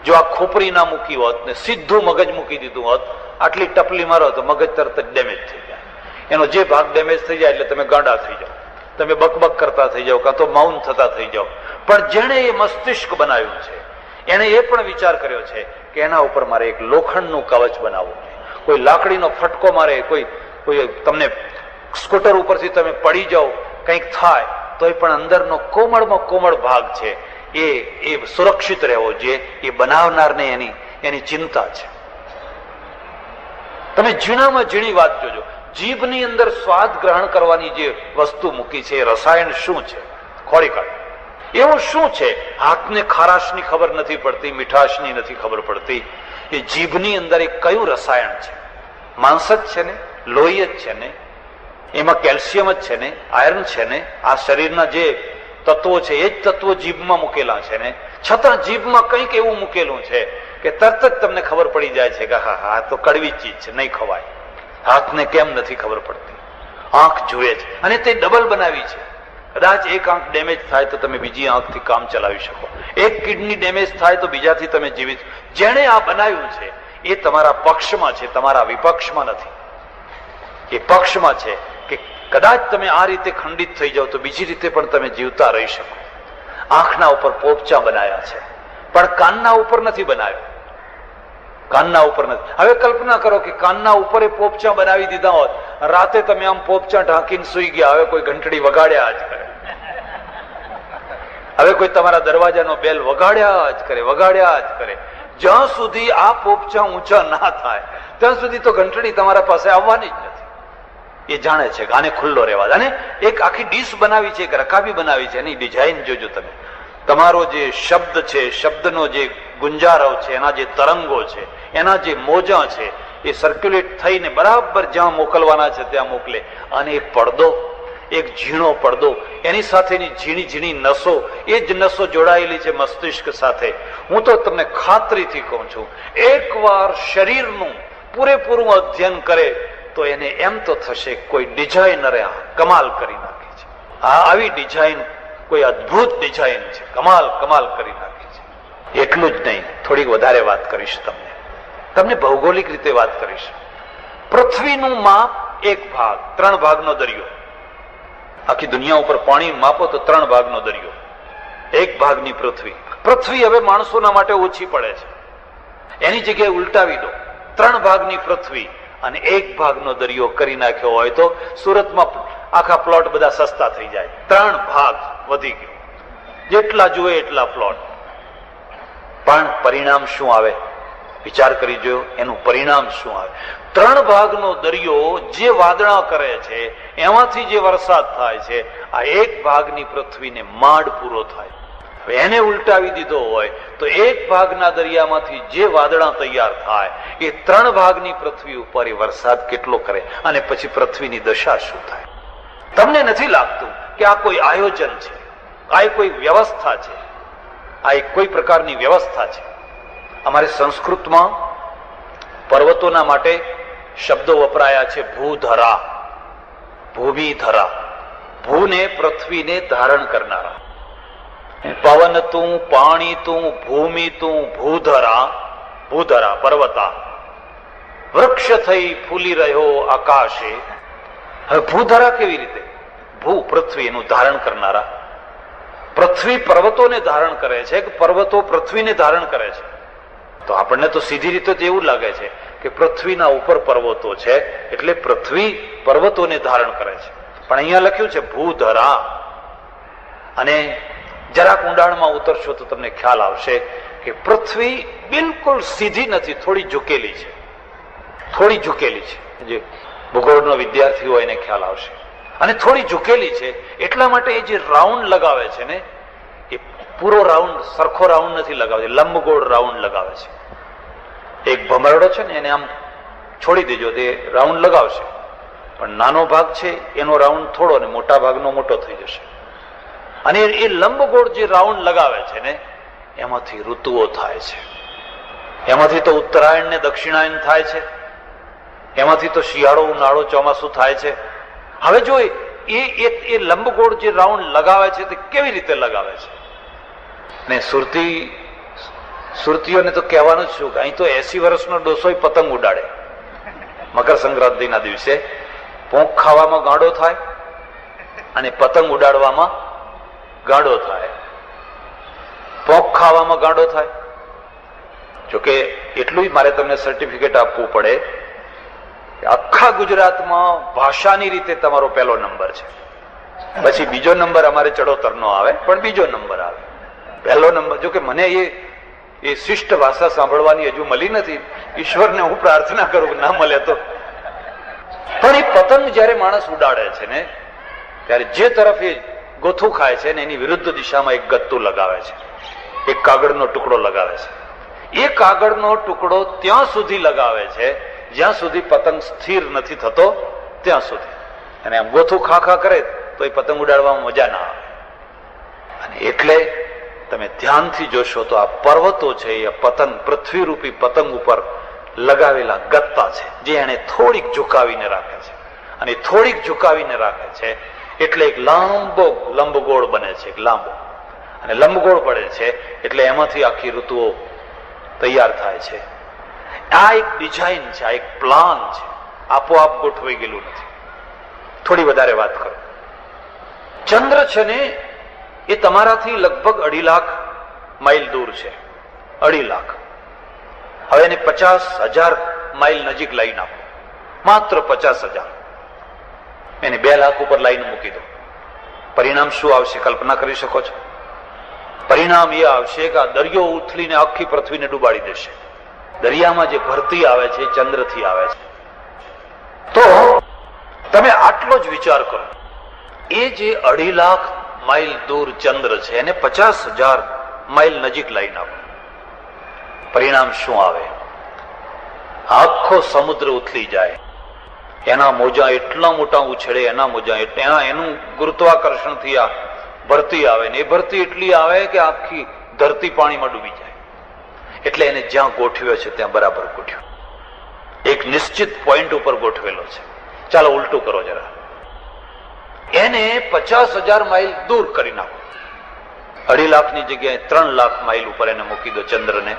જો આ ખોપરી ના મૂકી હોત ને સીધું મગજ મૂકી દીધું હોત, આટલી ટપલી મારો તો મગજ તરત જ ડેમેજ થઈ જાય. એનો જે ભાગ ડેમેજ થઈ જાય એટલે તમે ગાંડા થઈ જાઓ, તમે બકબક કરતા થઈ જાઓ, કાં તો મૌન થતા થઈ જાઓ. પણ જેણે એ મસ્તિષ્ક બનાવ્યું છે એને એ પણ વિચાર કર્યો છે કે એના ઉપર મારે એક લોખંડનું કવચ બનાવવું છે. કોઈ લાકડીનો ફટકો મારે, કોઈ તમને સ્કૂટર ઉપરથી તમે પડી જાઓ, કંઈક થાય તોય પણ અંદરનો કોમળમાં કોમળ ભાગ છે એ સુરક્ષિત રહેવો જોઈએ. એ બનાવનારને એની ચિંતા છે. તમે ઝીણામાં ઝીણી વાત જોજો, જીભની અંદર સ્વાદ ગ્રહણ કરવાની જે વસ્તુ મૂકી છે, રસાયણ શું છે, ખોરી કાઢ. એવું શું છે? હાથને ખારાશની ખબર નથી પડતી, મીઠાશની નથી ખબર પડતી. એ જીભની અંદર એક કયું રસાયણ છે? માંસ જ છે ને, લોહી જ છે ને, એમાં કેલ્શિયમ જ છે ને, આયર્ન છે ને, આ શરીરના જે તત્વો છે એ જ તત્વો જીભમાં મૂકેલા છે ને. છતાં જીભમાં કંઈક એવું મૂકેલું છે કે તરત જ તમને ખબર પડી જાય છે કે હા હા તો કડવી ચીજ છે, નહીં ખવાય. હાથને કેમ નથી ખબર પડતી? આંખ જુએ છે અને તે ડબલ બનાવી છે. કદાચ એક આંખ ડેમેજ થાય તો તમે બીજી આંખથી કામ ચલાવી શકો, એક કિડની ડેમેજ થાય તો બીજાથી તમે જીવિત. જેણે આ બનાવ્યું છે એ તમારા પક્ષમાં છે, તમારા વિપક્ષમાં નથી. એ પક્ષમાં છે કે કદાચ તમે આ રીતે ખંડિત થઈ જાઓ તો બીજી રીતે પણ તમે જીવતા રહી શકો. આંખના ઉપર પોપચા બનાવ્યા છે, પણ કાનના ઉપર નથી બનાવ્યો. કાનના ઉપર નથી. હવે કલ્પના કરો કે કાનના ઉપર એ પોપચા બનાવી દીધા હોત, રાતે તમે આમ પોપચા ઢાંકીને સુઈ ગયા, હવે કોઈ ઘંટડી વગાડ્યા જ કરે, હવે કોઈ તમારા દરવાજાનો બેલ વગાડ્યા જ કરે, વગાડ્યા જ કરે. જ્યાં સુધી આ પોપચા ઊંચા ના થાય ત્યાં સુધી તો ઘંટડી તમારા પાસે આવવાની જ નથી. એ જાણે છે કે આને ખુલ્લો રહેવા. અને એક આખી ડીશ બનાવી છે, એક રકાબી બનાવી છે, એની ડિઝાઇન જોજો તમે. તમારો જે શબ્દ છે, શબ્દનો જે ગુંજારવ છે, એના જે તરંગો છે, એના જે મોજા છે, એ સર્ક્યુલેટ થઈને બરાબર જ્યાં મોકલવાના છે ત્યાં મોકલે. અને એ પડદો, એક ઝીણો પડદો, એની સાથેની ઝીણી ઝીણી નસો, એ જ નસો જોડાયેલી છે મસ્તિષ્ક સાથે. હું તો તમને ખાતરીથી કહું છું, એકવાર શરીરનું પૂરેપૂરું અધ્યયન કરે તો એને એમ તો થશે કોઈ ડિઝાઇનરે કમાલ કરી નાખી છે. આવી ડિઝાઇન કોઈ અદ્ભુત ડિઝાઇન છે, કમાલ કરી નાખી છે. એટલું જ નહીં, થોડીક વધારે વાત કરીશ તમને ભૌગોલિક રીતે વાત કરીશ. પૃથ્વીનું માપ એક ભાગ, 3 ભાગનો દરિયો. આખી દુનિયા ઉપર પાણી માપો તો 3 ભાગનો દરિયો, એક ભાગની પૃથ્વી હવે માણસોના માટે ઓછી પડે છે. એની જગ્યાએ ઉલટાવી દો, 3 ભાગની પૃથ્વી અને 1 ભાગનો દરિયો કરી નાખ્યો હોય તો સુરતમાં આખા પ્લોટ બધા સસ્તા થઈ જાય. 3 ભાગ વધી ગયો, જેટલા જુએ એટલા પ્લોટ. પણ પરિણામ શું આવે? વિચાર કરી જોયો, એનું પરિણામ શું આવે? 3 ભાગનો દરિયો જે વાદળા કરે છે એમાંથી જે વરસાદ થાય છે, આ 1 ભાગની પૃથ્વીને માંડ પૂરો થાય. હવે એને ઉલટાવી દીધો હોય તો 1 ભાગના દરિયામાંથી જે વાદળા તૈયાર થાય એ 3 ભાગની પૃથ્વી ઉપર એ વરસાદ કેટલો કરે, અને પછી પૃથ્વીની દશા શું થાય? તમને નથી લાગતું કે આ કોઈ આયોજન છે, આ કોઈ વ્યવસ્થા છે, આ એક કોઈ પ્રકારની વ્યવસ્થા છે? અમારે સંસ્કૃતમાં પર્વતોના માટે શબ્દો વપરાયા છે. ભૂધરા, ભૂમિધરા, ભૂને પૃથ્વીને ધારણ કરનારા. પવન તું, પાણી તું, ભૂમિ તું, ભૂધરા પર્વતા, વૃક્ષ થઈ ફૂલી રહ્યો આકાશે. હવે ભૂધરા કેવી રીતે? ભૂ પૃથ્વી, એનું ધારણ કરનારા. પૃથ્વી પર્વતોને ધારણ કરે છે કે પર્વતો પૃથ્વીને ધારણ કરે છે? તો આપણને તો સીધી રીતે એવું લાગે છે કે પૃથ્વીના ઉપર પર્વતો છે એટલે પૃથ્વી પર્વતોને ધારણ કરે છે. પણ અહીંયા લખ્યું છે ભૂધરા. અને જરાક ઊંડાણમાં ઉતરશો તો તમને ખ્યાલ આવશે કે પૃથ્વી બિલકુલ સીધી નથી, થોડી ઝૂકેલી છે. જે ભૂગોળનો વિદ્યાર્થી હોય એને ખ્યાલ આવશે. અને થોડી ઝૂકેલી છે એટલા માટે એ જે રાઉન્ડ લગાવે છે ને, એ પૂરો રાઉન્ડ, સરખો રાઉન્ડ નથી લગાવે, લંબગોળ રાઉન્ડ લગાવે છે. એક ભમરડો છે ને, એને આમ છોડી દેજો, તે રાઉન્ડ લગાવશે, પણ નાનો ભાગ છે એનો રાઉન્ડ થોડો ને મોટા ભાગનો મોટો થઈ જશે. અને એ લંબગોળ જે રાઉન્ડ લગાવે છે ને, એમાંથી ઋતુઓ થાય છે. એમાંથી તો ઉત્તરાયણ ને દક્ષિણાયન થાય છે, એમાંથી તો શિયાળો, ઉનાળો, ચોમાસું થાય છે. હવે જો એ લંબગોળ જે રાઉન્ડ લગાવે છે તે કેવી રીતે લગાવે છે? ને સુરતીઓને તો કહેવાનું જ શું કે અહીં તો 80 વર્ષનો ડોસો પતંગ ઉડાડે. મકર સંક્રાંતિના દિવસે પોંખ ખાવામાં ગાંડો થાય અને પતંગ ઉડાડવામાં ગાંડો થાય. પોંખ ખાવામાં ગાંડો થાય. જોકે એટલું જ મારે તમને સર્ટિફિકેટ આપવું પડે, આખા ગુજરાતમાં ભાષાની રીતે તમારો પહેલો નંબર છે. પછી બીજો નંબર અમારે ચડોતરનો આવે, પણ બીજો નંબર આવે. પહેલો નંબર, જો કે મને એ શિષ્ટ ભાષા સાંભળવાની હજુ મળી નથી. ઈશ્વરને હું પ્રાર્થના કરું ના મળે તો. પણ એ પતંગ જયારે માણસ ઉડાડે છે ને, ત્યારે જે તરફ એ ગોથું ખાય છે ને એની વિરુદ્ધ દિશામાં એક ગત્તું લગાવે છે, એક કાગળનો ટુકડો લગાવે છે. એ કાગળનો ટુકડો ત્યાં સુધી લગાવે છે જ્યાં સુધી પતંગ સ્થિર નથી થતો ત્યાં સુધી. અને આમ ગોથું ખા કરે તો એ પતંગ ઉડાડવામાં મજા ના આવે. અને એટલે તમે ધ્યાનથી જોશો તો આ પર્વતો છે એ પતંગ, પૃથ્વી રૂપી પતંગ ઉપર લગાવેલા ગત્તા છે, જે એને થોડીક ઝુકાવીને રાખે છે. અને થોડીક ઝુકાવીને રાખે છે એટલે એક લાંબો લંબગોળ બને છે, એક લાંબો. અને લંબગોળ પડે છે એટલે એમાંથી આખી ઋતુઓ તૈયાર થાય છે. આ એક ડિઝાઇન છે, આ એક પ્લાન છે, આપોઆપ ગોઠવાઈ ગયેલું નથી. થોડી વધારે વાત કરો. ચંદ્ર છે ને એ તમારાથી લગભગ 2.5 લાખ માઇલ દૂર છે. 2.5 લાખ. હવે એને 50,000 માઇલ નજીક લાવી નાખો, માત્ર 50,000. એને 2 લાખ ઉપર લાઈન મૂકી દો. પરિણામ શું આવશે કલ્પના કરી શકો છો? પરિણામ એ આવશે કે આ દરિયો ઉથલીને આખી પૃથ્વીને ડૂબાડી દેશે. દરિયામાં જે ભરતી આવે છે એ ચંદ્રથી આવે છે. તો તમે આટલો જ વિચાર કરો, એ જે 2.5 લાખ માઇલ દૂર ચંદ્ર છે એને 50,000 માઇલ નજીક લાવી નાખો. પરિણામ શું આવે? આખો સમુદ્ર ઉથલી જાય. એના મોજા એટલા મોટા ઉછળે, એના મોજા એનું ગુરુત્વાકર્ષણથી આ ભરતી આવે ને એ ભરતી એટલી આવે કે આખી ધરતી પાણીમાં ડૂબી જાય. એટલે એને જ્યાં ગોઠવ્યો છે ત્યાં બરાબર ગોઠવ્યો, એક નિશ્ચિત પોઈન્ટ ઉપર ગોઠવેલો છે. ચાલો ઉલટું કરો જરા, એને 50,000 માઇલ દૂર કરી નાખો. 2.5 લાખની જગ્યાએ 3 લાખ માઇલ ઉપર એને મૂકી દો ચંદ્રને.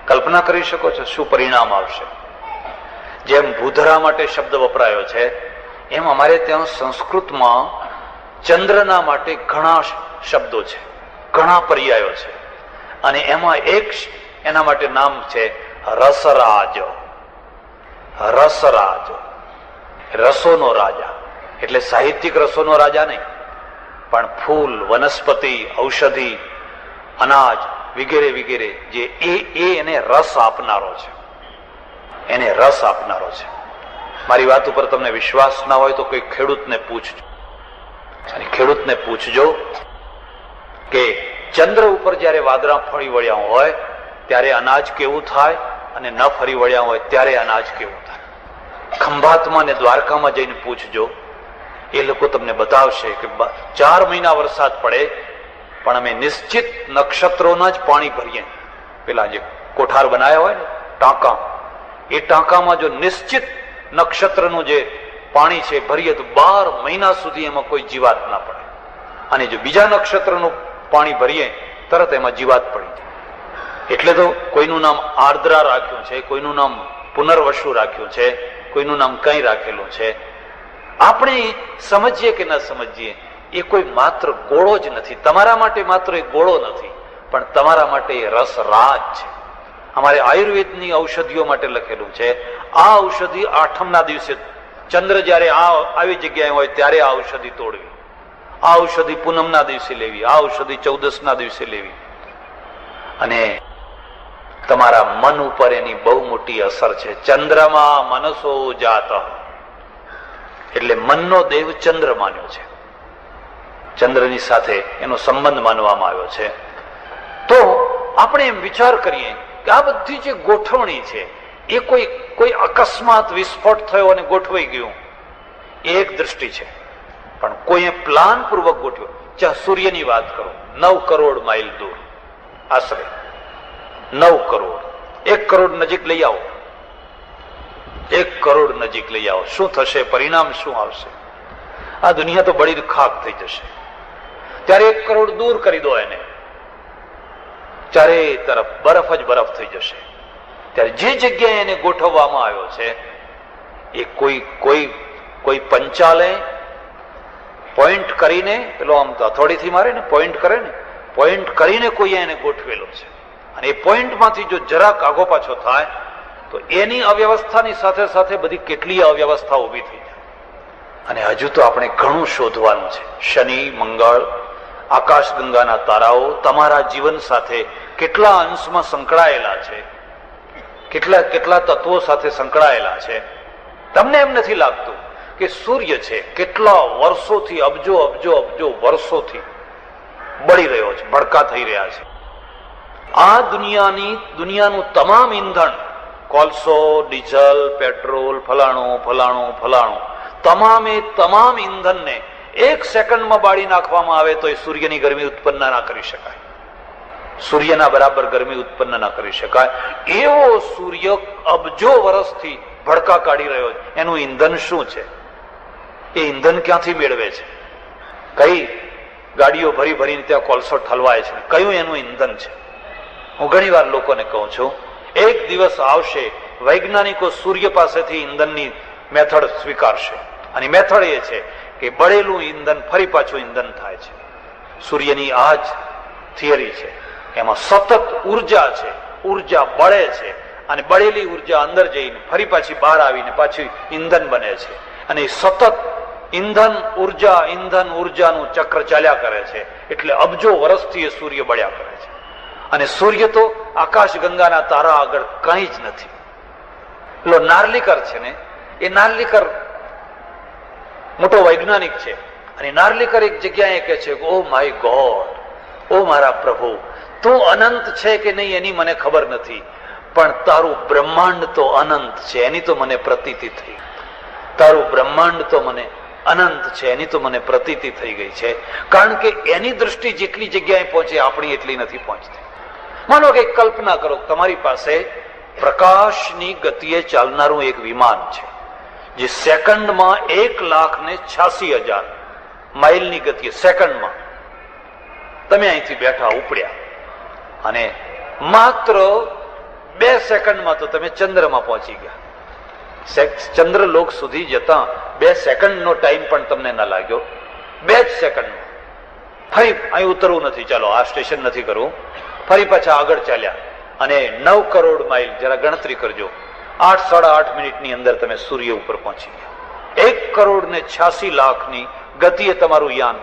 કલ્પના કરી શકો છો શું પરિણામ આવશે? જેમ ભૂધરા માટે શબ્દ વપરાયો છે એમ અમારે ત્યાં સંસ્કૃતમાં ચંદ્રના માટે ઘણા શબ્દો છે, ઘણા પર્યાયો છે, અને એમાં એક એના માટે નામ છે રસરાજ. રસરાજ, રસોનો રાજા. એટલે સાહિત્યિક રસોનો રાજા નહીં, પણ ફૂલ, વનસ્પતિ, ઔષધિ, અનાજ વગેરે વગેરે જે એને રસ આપનારો છે, એને રસ આપનારો છે. મારી વાત ઉપર તમને વિશ્વાસ ના હોય તો કોઈ ખેડૂતને પૂછજો, અને ખેડૂતને પૂછજો કે ચંદ્ર ઉપર જયારે વાદળા ફરી વળ્યા હોય ત્યારે અનાજ કેવું થાય, અને ન ફરી વળ્યા હોય ત્યારે અનાજ કેવું થાય. ખંભાતમાં ને દ્વારકામાં જઈને પૂછજો, એ લોકો તમને બતાવશે કે 4 મહિના વરસાદ પડે પણ અમે નિશ્ચિત નક્ષત્રોના જ પાણી ભરીએ. પેલા જે કોઠાર બનાવ્યા હોય ને ટાંકા, એ ટાંકામાં જો નિશ્ચિત નક્ષત્રનું જે પાણી છે ભરીએ તો 12 મહિના સુધી એમાં કોઈ જીવાત ના પડે. અને જો બીજા નક્ષત્રનું પાણી ભરીએ તરત એમાં જીવાત પડી જાય. એટલે તો કોઈનું નામ આર્દ્રા રાખ્યું છે, કોઈનું નામ પુનર્વસુ રાખ્યું છે, કોઈનું નામ કઈ રાખેલું છે. આપણે સમજીએ કે ન સમજીએ, એ કોઈ માત્ર ગોળો જ નથી. તમારા માટે માત્ર એ ગોળો નથી, પણ તમારા માટે એ રસરાજ છે. અમારે આયુર્વેદની ઔષધિઓ માટે લખેલું છે, આ ઔષધિ 8મના દિવસે ચંદ્ર જયારે આવી જગ્યાએ હોય ત્યારે આ ઔષધિ તોડવી, આ ઔષધિ પૂનમના દિવસે લેવી, આ ઔષધિ 14ના દિવસે લેવી. અને તમારા મન ઉપર એની બહુ મોટી અસર છે. ચંદ્રમાં મનસો જાત, એટલે મનનો દેવ ચંદ્ર માન્યો છે, ચંદ્રની સાથે એનો સંબંધ માનવામાં આવ્યો છે. તો આપણે એમ વિચાર કરીએ કે આ બધી જે ગોઠવણી છે એ કોઈ અકસ્માત વિસ્ફોટ થયો અને ગોઠવાઈ ગયું, એ એક દૃષ્ટિ છે. પણ કોઈએ પ્લાન પૂર્વક ગોઠવ્યો. ચાલ સૂર્યની વાત કરો, 9 કરોડ માઇલ દૂર, આશરે 9 કરોડ, 1 કરોડ નજીક લઈ આવો, 1 કરોડ નજીક લઈ આવો, શું થશે? પરિણામ શું આવશે? આ દુનિયા તો બળી ખાક થઈ જશે. ત્યારે 1 કરોડ દૂર કરી દો એને, ચારે તરફ બરફ જ બરફ થઈ જશે. ત્યારે જે જગ્યાએ એને ગોઠવવામાં આવ્યો છે એ કોઈ પંચાલે પોઈન્ટ કરીને, પેલો આમ તો હથોડીથી મારે ને પોઈન્ટ કરે ને, પોઈન્ટ કરીને કોઈએ એને ગોઠવેલો છે. અને એ પોઈન્ટમાંથી જો જરાક આગો પાછો થાય તો એની અવ્યવસ્થાની સાથે સાથે બધી કેટલી અવ્યવસ્થા ઉભી થઈ જાય. અને હજુ તો આપણે ઘણું શોધવાનું છે. શનિ, મંગળ, આકાશગંગાના તારાઓ તમારા જીવન સાથે કેટલા અંશમાં સંકળાયેલા છે, કેટલા તત્વો સાથે સંકળાયેલા છે. તમને એમ નથી લાગતું કે સૂર્ય છે કેટલા વર્ષોથી, અબજો અબજો અબજો વર્ષોથી બળી રહ્યો છે, ભડકા થઈ રહ્યા છે. આ દુનિયાનું તમામ ઈંધણ, કોલસો, ડીઝલ, પેટ્રોલ, ફલાણું ફલાણું ફલાણું, તમામ ઈંધણને 1 સેકન્ડમાં બાળી નાખવામાં આવે તો એ સૂર્યની ગરમી ઉત્પન્ન ના કરી શકાય, સૂર્યના બરાબર ગરમી ઉત્પન્ન ના કરી શકાય. એવો સૂર્ય અબજો વર્ષથી ભડકા કાઢી રહ્યો છે. એનું ઈંધણ શું છે? એ ઈંધણ ક્યાંથી મેળવે છે? કઈ ગાડીઓ ભરી ભરીને ત્યાં કોલસો ઠલવાય છે? કયું એનું ઈંધણ છે? હું ઘણી વાર લોકોને કહું છું, એક દિવસ આવશે વૈજ્ઞાનિકો સૂર્ય પાસેથી ઈંધણની મેથડ સ્વીકારશે, અને મેથડ એ છે કે બળેલું ઈંધણ ફરી પાછું ઈંધણ થાય છે. સૂર્યની આ જ થિયરી છે. એમાં સતત ઉર્જા છે, ઉર્જા બળે છે, અને બળેલી ઉર્જા અંદર જઈને ફરી પાછી બહાર આવીને પાછી ઈંધણ બને છે. અને સતત ઈંધણ ઉર્જાનું ચક્ર ચાલ્યા કરે છે. એટલે અબજો વર્ષથી એ સૂર્ય બળ્યા કરે છે. અને સૂર્ય તો આકાશ ગંગાના તારા આગળ કંઈ જ નથી. પેલો નાર્લિકર છે ને, એ નાર્લિકર મોટો વૈજ્ઞાનિક છે, અને નાર્લિકર એક જગ્યાએ કહે છે, ઓ માય ગોડ, ઓ મારા પ્રભુ, તું અનંત છે કે નહીં એની મને ખબર નથી, પણ તારું બ્રહ્માંડ તો અનંત છે એની તો મને પ્રતીતિ થઈ. તારું બ્રહ્માંડ તો મને અનંત છે, એની તો મને પ્રતીતિ થઈ ગઈ છે. કારણ કે એની દૃષ્ટિ જેટલી જગ્યાએ પહોંચે આપણી એટલી નથી પહોંચતી. માનો કે કલ્પના કરો, તમારી પાસે પ્રકાશની ગતિએ ચાલનારું એક વિમાન છે જે સેકન્ડમાં 1,86,000 માઇલની ગતિએ સેકન્ડમાં તમે અહીંથી બેઠા ઉપડ્યા અને માત્ર 2 સેકન્ડમાં તો તમે ચંદ્રમાં પહોંચી ગયા. ચંદ્રલોક સુધી જતા 2 સેકન્ડનો ટાઈમ પણ તમને ના લાગ્યો. 2 જ સેકન્ડમાં ફરી અહીં ઉતરવું નથી, ચાલો આ સ્ટેશન નથી કરવું, ફરી પાછા આગળ ચાલ્યા અને 9 કરોડ માઇલ, જરા ગણતરી કરજો, 8 સાડા 8 મિનિટની અંદર તમે સૂર્ય ઉપર પહોંચી ગયા. 1,86,00,000ની ગતિએ તમારું યાન,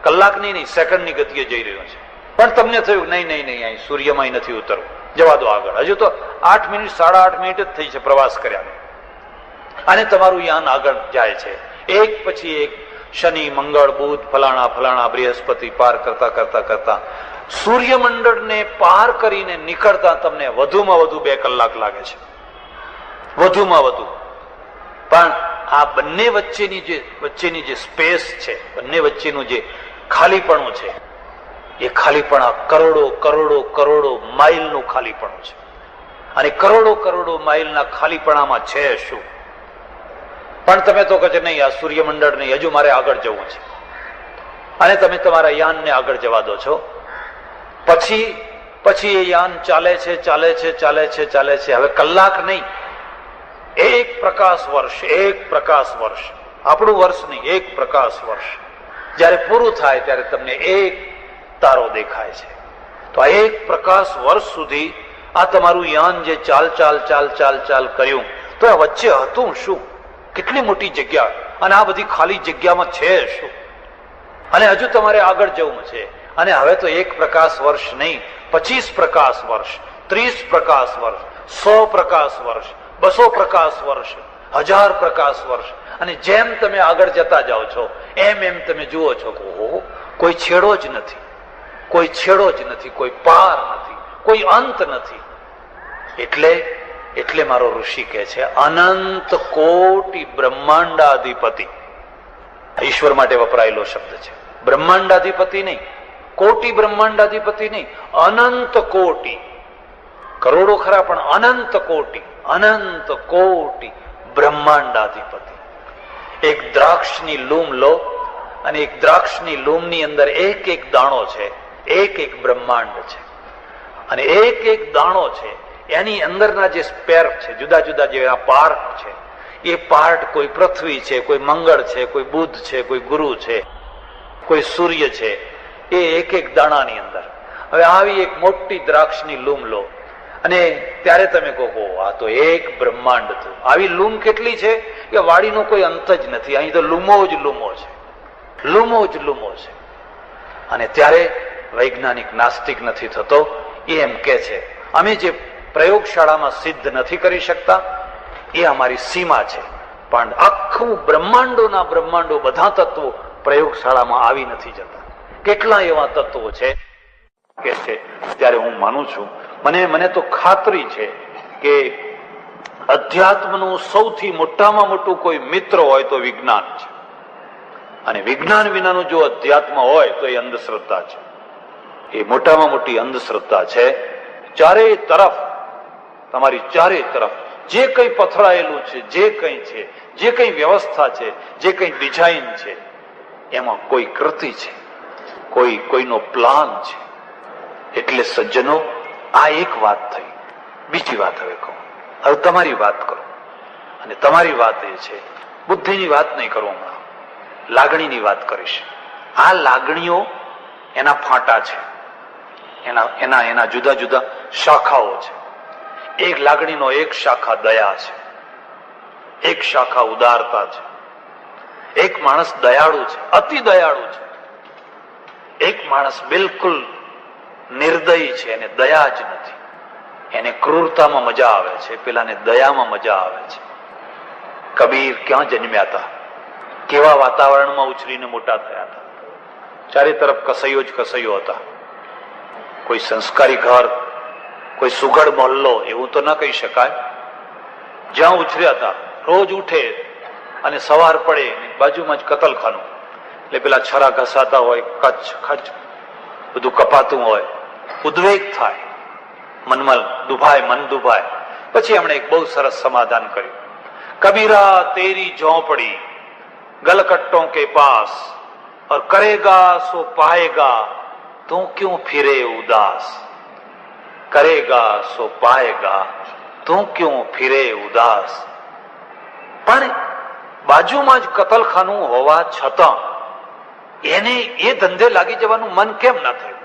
કલાકની નહીં સેકન્ડની ગતિએ જઈ રહ્યું છે. પણ તમને થયું નહીં નહીં નહીં, અહીં સૂર્યમાં નથી ઉતરવું, જવા દો આગળ. હજુ તો 8 મિનિટ સાડા 8 મિનિટ જ થઈ છે પ્રવાસ કર્યા અને તમારું યાન આગળ જાય છે. એક પછી એક શનિ, મંગળ, બુધ, ફલાણા ફલાણા, બૃહસ્પતિ પાર કરતા કરતા કરતા સૂર્યમંડળને પાર કરીને નીકળતા તમને વધુમાં વધુ 2 કલાક લાગે છે, વધુમાં વધુ. પણ આ બંને વચ્ચેની જે સ્પેસ છે, બંને વચ્ચેનું જે ખાલીપણું છે, એ ખાલીપણા કરોડો કરોડો કરોડો માઇલનું ખાલીપણું છે. અને કરોડો કરોડો માઇલના ખાલીપણામાં છે શું? પણ તમે તો કહો છો નહીં, આ સૂર્યમંડળ નહીં, હજુ મારે આગળ જવું છે. અને તમે તમારા યાનને આગળ જવા દો છો. પછી એ યાન ચાલે છે ચાલે છે ચાલે છે ચાલે છે. હવે કલાક નહીં, 1 પ્રકાશ વર્ષ, 1 પ્રકાશ વર્ષ, આપણું વર્ષ નહીં, 1 પ્રકાશ વર્ષ જયારે પૂરું થાય ત્યારે તમને 1 તારો દેખાય છે. તો આ 1 પ્રકાશ વર્ષ સુધી આ તમારું યાન જે ચાલ ચાલ ચાલ ચાલ ચાલ કર્યું, તો આ વચ્ચે હતું શું? કેટલી મોટી જગ્યા, અને આ બધી ખાલી જગ્યામાં છે શું? અને હજુ તમારે આગળ જવું છે. અને હવે તો 1 પ્રકાશ વર્ષ નહીં, 25 પ્રકાશ વર્ષ, 30 પ્રકાશ વર્ષ, 100 પ્રકાશ વર્ષ, 200 પ્રકાશ વર્ષ, 1000 પ્રકાશ વર્ષ. અને જેમ તમે આગળ જતા જાઓ છો એમ એમ તમે જુઓ છો કે ઓહો, કોઈ છેડો જ નથી, કોઈ છેડો જ નથી, કોઈ પાર નથી, કોઈ અંત નથી. એટલે મારો ઋષિ કહે છે અનંત કોટી બ્રહ્માંડાધિપતિ. ઈશ્વર માટે વપરાયેલો શબ્દ છે. બ્રહ્માંડાધિપતિ નહીં, કોટી બ્રહ્માંડાધિપતિ નહીં, અનંત કોટી. કરોડો ખરા પણ અનંત કોટી બ્રહ્માંડાધિપતિ. એક દ્રાક્ષની લૂમ લો અને એક દ્રાક્ષની લૂમની અંદર એક એક દાણો છે, એક એક બ્રહ્માંડ છે. અને એક એક દાણો છે એની અંદરના જે સ્પેર છે, જુદા જુદા જે પાર્ટ છે, એ પાર્ટ કોઈ પૃથ્વી છે, કોઈ મંગળ છે, કોઈ બુધ છે, કોઈ ગુરુ છે, કોઈ સૂર્ય છે, એ એક એક દાણાની અંદર. હવે આવી એક મોટી દ્રાક્ષની લૂમ લો અને ત્યારે તમે કહો આ તો એક બ્રહ્માંડ હતું. આવી લૂમ કેટલી છે કે વાડીનો કોઈ અંત જ નથી. અહીં તો લૂમો જ લૂમો છે, લૂમો જ લૂમો છે. અને ત્યારે વૈજ્ઞાનિક નાસ્તિક નથી થતો. એ એમ કે છે અમે જે પ્રયોગશાળામાં સિદ્ધ નથી કરી શકતા એ અમારી સીમા છે, પણ આખું બ્રહ્માંડોના બ્રહ્માંડો બધા તત્વો પ્રયોગશાળામાં આવી નથી જતા. કેટલા એવા તત્વો છે કે છે. ત્યારે હું માનું છું, મને તો ખાતરી છે કે અધ્યાત્મનું સૌથી મોટામાં મોટું કોઈ મિત્ર હોય તો વિજ્ઞાન છે. અને વિજ્ઞાન વિનાનું જો અધ્યાત્મ હોય તો એ અંધશ્રદ્ધા છે. એ મોટામાં મોટી અંધશ્રદ્ધા છે. ચારે તરફ, તમારી ચારે તરફ જે કંઈ પથરાયેલું છે, જે કંઈ છે, જે કંઈ વ્યવસ્થા છે, જે કંઈ ડિઝાઇન છે, એમાં કોઈ કૃતિ છે, કોઈનો પ્લાન છે. એટલે સજ્જનો, આ એક વાત થઈ. બીજી વાત હવે કહું. હવે તમારી વાત કરો. અને તમારી વાત એ છે, બુદ્ધિની વાત નહીં કરું હમણાં, લાગણીની વાત કરીશ. આ લાગણીઓ એના ફાંટા છે, એના જુદા જુદા શાખાઓ છે. એક લાગણીનો એક શાખા દયા છે, એક શાખા ઉદારતા છે. એક માણસ દયાળુ છે, અતિ દયાળુ છે. એક માણસ બિલકુલ નિર્દયી છે, એને દયા જ નથી. એને ક્રૂરતામાં મજા આવે છે, પેલાને દયામાં મજા આવે છે. કબીર ક્યાં જન્મ્યા હતા, કેવા વાતાવરણમાં ઉછરીને મોટા થયા હતા. ચારે તરફ કસૈયો જ કસૈયો હતા. કોઈ સંસ્કારી ઘર, કોઈ સુઘડ મોહલ્લો એવું તો ન કહી શકાય. જ્યાં ઉછર્યા હતા, રોજ ઉઠે, અને સવાર પડે બાજુમાં જ કતલખાનું, એટલે પેલા છરા ઘસાતા હોય, કચ્છ ખચ બધું કપાતું હોય, ઉદ્વેગ થાય, મન દુભાય. પછી એમણે એક બહુ સરસ સમાધાન કર્યું. કબીરા તેરી ઝોપડી ગલકટ્ટોं के पास और करेगा सो पाएगा तू क्यों फिरे उदास, करेगा सो पाएगा तू क्यों फिरे उदास. પણ બાજુમાં જ કતલખાનું હોવા છતાં એને એ ધંધે લાગી જવાનું મન કેમ ના થયું?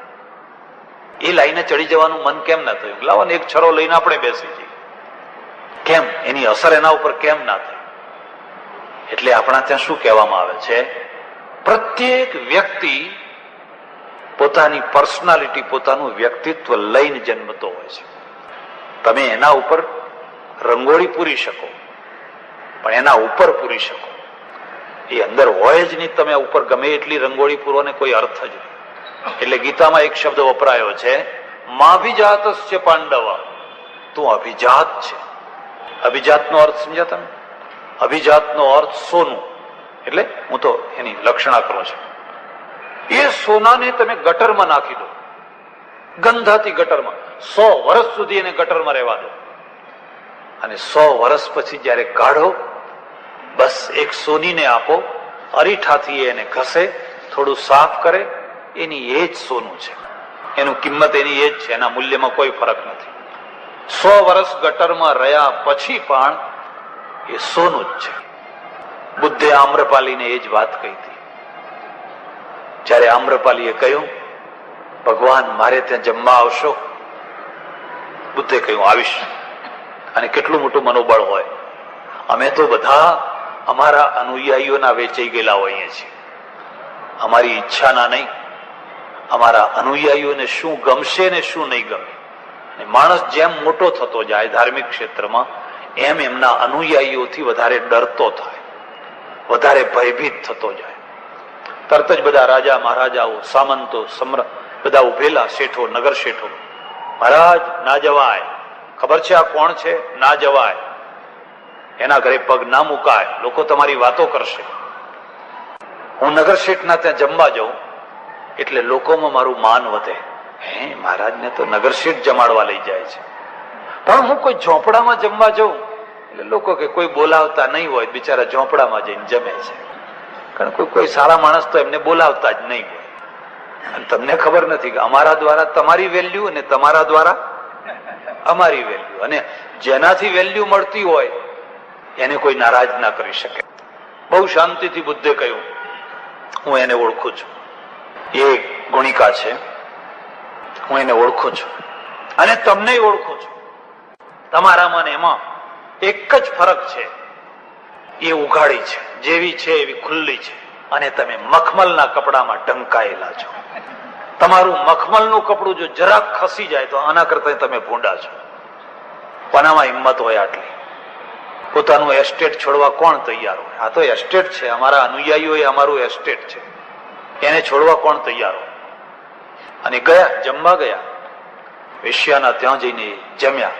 એ લાઈને ચડી જવાનું મન કેમ ના થયું? લાવો ને એક છરો લઈને આપણે બેસી જઈએ. કેમ? એની અસર એના ઉપર કેમ ના થઈ? એટલે આપણા ત્યાં શું કહેવામાં આવે છે? પ્રત્યેક વ્યક્તિ પોતાની પર્સનાલિટી, પોતાનું વ્યક્તિત્વ લઈને જન્મતો હોય છે. તમે એના ઉપર રંગોળી પૂરી શકો, પણ એના ઉપર પૂરી શકો. એ અંદર હોય જ નહીં. તમે ઉપર ગમે એટલી રંગોળી પૂરો ને કોઈ અર્થ જ નહીં. એટલે ગીતામાં એક શબ્દ વપરાયો છે, માભિજાતસ્ય પાંડવ, તું અભિજાત છે. અભિજાતનો અર્થ સમજ્યા તમે? અભિજાતનો અર્થ સોનું. એટલે હું તો એની લક્ષણા કરું છું. એ સોનાને તમે ગટરમાં નાખી દો, ગંધાતી ગટરમાં, 100 વર્ષ સુધી એને ગટરમાં રહેવા દો, અને 100 વર્ષ પછી જયારે કાઢો, બસ એક સોનીને આપો, અરીઠાથી એને ઘસે, થોડું સાફ કરે, એની એ જ સોનું છે. એનું કિંમત એની એ જ છે. એના મૂલ્યમાં કોઈ ફરક નથી. 100 વર્ષ ગટરમાં રહ્યા પછી પણ એ સોનું જ છે. બુદ્ધે આમ્રપાલીને એ જ વાત કહી હતી. જયારે આમ્રપાલીએ કહ્યું, ભગવાન મારે ત્યાં જમવા આવશો? બુદ્ધે કહ્યું, આવીશ. અને કેટલું મોટું મનોબળ હોય. અમે તો બધા અમારા અનુયાયીઓના વેચાઈ ગયેલા હોઈએ છીએ, અમારી ઈચ્છાના નહીં. અમારા અનુયાયીઓને શું ગમશે ને શું નહીં ગમે. માણસ જેમ મોટો થતો જાય ધાર્મિક ક્ષેત્રમાં, એમ એમના અનુયાયીઓથી વધારે ડરતો થાય, વધારે ભયભીત થતો જાય. તરત જ બધા રાજા મહારાજાઓ, સામંતો, સમ્રાટ બધા ઉભેલા, શેઠો, નગર શેઠો, મહારાજ ના જવાય. ખબર છે આ કોણ છે? ના જવાય. એના ઘરે પગ ના મુકાય, લોકો તમારી વાતો કરશે. હું નગર શેઠના ત્યાં જમવા જાઉં એટલે લોકોમાં મારું માન વધે. હે, મહારાજને તો નગર શેઠ જમાડવા લઈ જાય છે. પણ હું કોઈ ઝોપડામાં જમવા જાઉં એટલે લોકો કે કોઈ બોલાવતા નહીં હોય, બિચારા ઝોપડામાં જઈને જમે છે. કારણ કોઈ સારા માણસ તો એમને બોલાવતા જ નહીં હોય. અને તમને ખબર નથી કે અમારા દ્વારા તમારી વેલ્યુ અને તમારા દ્વારા અમારી વેલ્યુ, અને જેનાથી વેલ્યુ મળતી હોય એને કોઈ નારાજ ના કરી શકે. બહુ શાંતિથી બુદ્ધે કહ્યું, હું એને ઓળખું છું. એ ગુણિકા છે, હું એને ઓળખું છું અને તમને ઓળખું છું. તમારામાં એમાં એક જ ફરક છે, એ ઉઘાડી છે, જેવી છે એવી ખુલ્લી છે, અને તમે મખમલના કપડામાં ઢંકાયેલા છો. તમારું મખમલનું કપડું જો જરાક ખસી જાય તો આના કરતા તમે ભૂંડા છો. કોનામાં હિંમત હોય આટલી? પોતાનું એસ્ટેટ છોડવા કોણ તૈયાર હોય? આ તો એસ્ટેટ છે, અમારા અનુયાયીઓ એ અમારું એસ્ટેટ છે, એને છોડવા કોણ તૈયાર હોય? અને ગયા, જમવા ગયા. વેશ્યાના ત્યાં જઈને જમ્યા.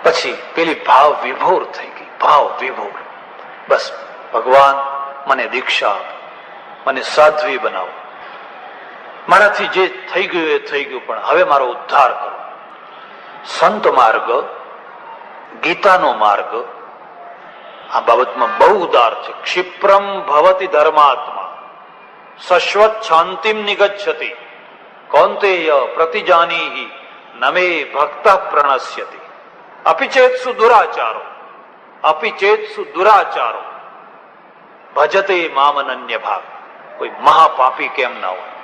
પછી પેલી ભાવ વિભોર થઈ ગઈ, ભાવ વિભોર. બસ ભગવાન મને દીક્ષા આપો, મને સાધ્વી બનાવો, મારાથી જે થઈ ગયું એ થઈ ગયું, પણ હવે મારો ઉદ્ધાર કરો. સંત માર્ગ, ગીતાનો માર્ગ આ બાબતમાં બહુ ઉદાર છે. ક્ષિપ્રમ ભવતિ ધર્માત્મા શશ્વત શાંતિમ નિગચ્છતિ કૌંતેય પ્રતિજાનીહિ નમે ભક્ત પ્રણશ્યતિ અપિચેત્સુ દુરાચારો, અપિચેત્સુ દુરાચારો ભજતે મામ અનન્ય ભાગ. કોઈ મહાપાપી કેમ ના હોય,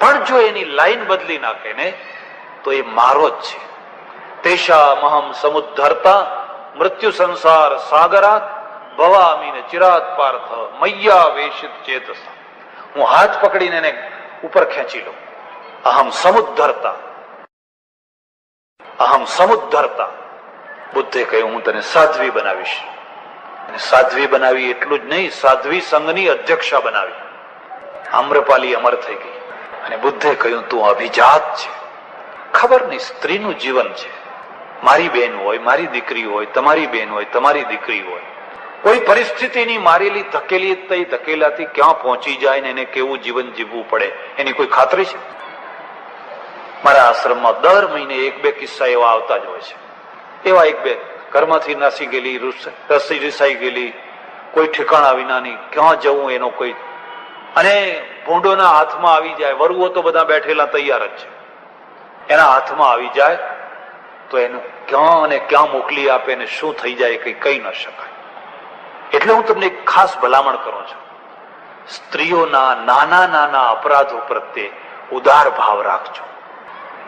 પણ જો એની લાઈન બદલી નાખે ને તો એ મારો જ છે. તેષામહં સમુદ્ધર્તા મૃત્યુ સંસાર સાગરાત ભવામીને ચિરાત પાર્થ મય્યા વેશિત ચેતસ. હું હાથ પકડીને એને ઉપર ખેંચી લઉં. અહમ સમુદ્ધર્તા, અહમ સમુદ્ધર્તા. બુદ્ધે કહ્યું, હું તને સાધ્વી બનાવીશ. અને સાધ્વી બનાવી એટલું જ નહીં, સાધ્વી સંઘની અધ્યક્ષા બનાવી. આમ્રપાલી અમર થઈ ગઈ. અને બુદ્ધે કહ્યું, તું અભિજાત છે. ખબર નહીં, સ્ત્રીનું જીવન છે. મારી બેન હોય, મારી દીકરી હોય, તમારી બેન હોય, તમારી દીકરી હોય, કોઈ પરિસ્થિતિની મારેલી ધકેલી ધકેલાથી ક્યાં પહોંચી જાય ને એને કેવું જીવન જીવવું પડે એની કોઈ ખાતરી છે? મારા આશ્રમમાં દર મહિને 1-2 કિસ્સા એવા આવતા જ હોય છે. એવા 1-2 ઘરમાંથી નાસી ગયેલી, રસી રીસાઈ ગયેલી, કોઈ ઠેકાણા વિનાની, ક્યાં જવું એનો કોઈ, અને ભૂંડોના હાથમાં આવી જાય. વરુઓ તો બધા બેઠેલા તૈયાર જ છે. એના હાથમાં આવી જાય તો એનું ક્યાં અને ક્યાં મોકલી આપે ને શું થઈ જાય કઈ કહી ન શકાય. એટલે હું તમને એક ખાસ ભલામણ કરું છું, સ્ત્રીઓના નાના નાના અપરાધો પ્રત્યે ઉદાર ભાવ રાખજો.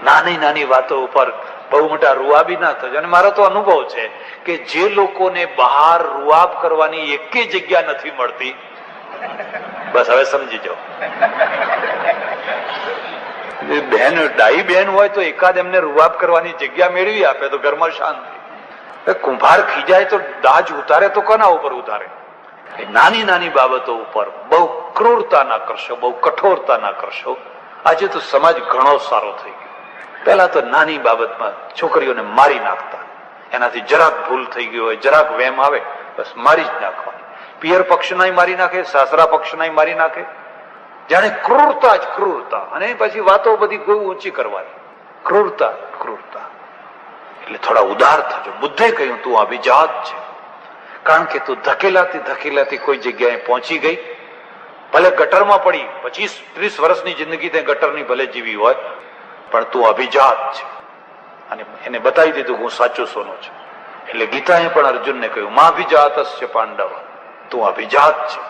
નાની નાની વાતો ઉપર બહુ મોટા રૂઆબી ના થજો. અને મારો તો અનુભવ છે કે જે લોકોને બહાર રૂઆબ કરવાની એકે જગ્યા નથી મળતી, બસ હવે સમજી જાઓ. બહેન ડાઈ બહેન હોય તો એકાદ એમને રૂઆબ કરવાની જગ્યા મેળવી આપે તો ઘરમાં શાંતિ. કુંભાર ખીજાય તો દાજ ઉતારે તો કોના ઉપર ઉતારે? નાની નાની બાબતો ઉપર બહુ ક્રૂરતા ના કરશો, બહુ કઠોરતા ના કરશો. આજે તો સમાજ ઘણો સારો થઈ ગયો. પહેલા તો નાની બાબતમાં છોકરીઓને મારી નાખતા. એનાથી જરાક ભૂલ થઈ ગઈ હોય, જરાક વેમ આવે, બસ મારી જ નાખવાની. પિયર પક્ષનાય મારી નાખે, સાસરા પક્ષનાય મારી નાખે. જાણે ક્રૂરતા જ ક્રૂરતા. અને પછી વાતો બધી કોઈ ઊંચી કરવાની. ક્રૂરતા ક્રૂરતા. એટલે થોડા ઉદાર થજો. બુદ્ધે કહ્યું તું અભિજાત છે, કારણ કે તું ધકેલાતી ધકેલાતી કોઈ જગ્યાએ પહોંચી ગઈ. ભલે ગટરમાં પડી, 25-30 વર્ષની જિંદગી તે ગટરની ભલે જીવી હોય, પણ તું અભિજાત છે. અને એને બતાવી દીધું હું સાચું સોનું છું. એટલે ગીતાએ પણ અર્જુનને કહ્યું માભિજાતસ્ય પાંડવ, તું અભિજાત છે.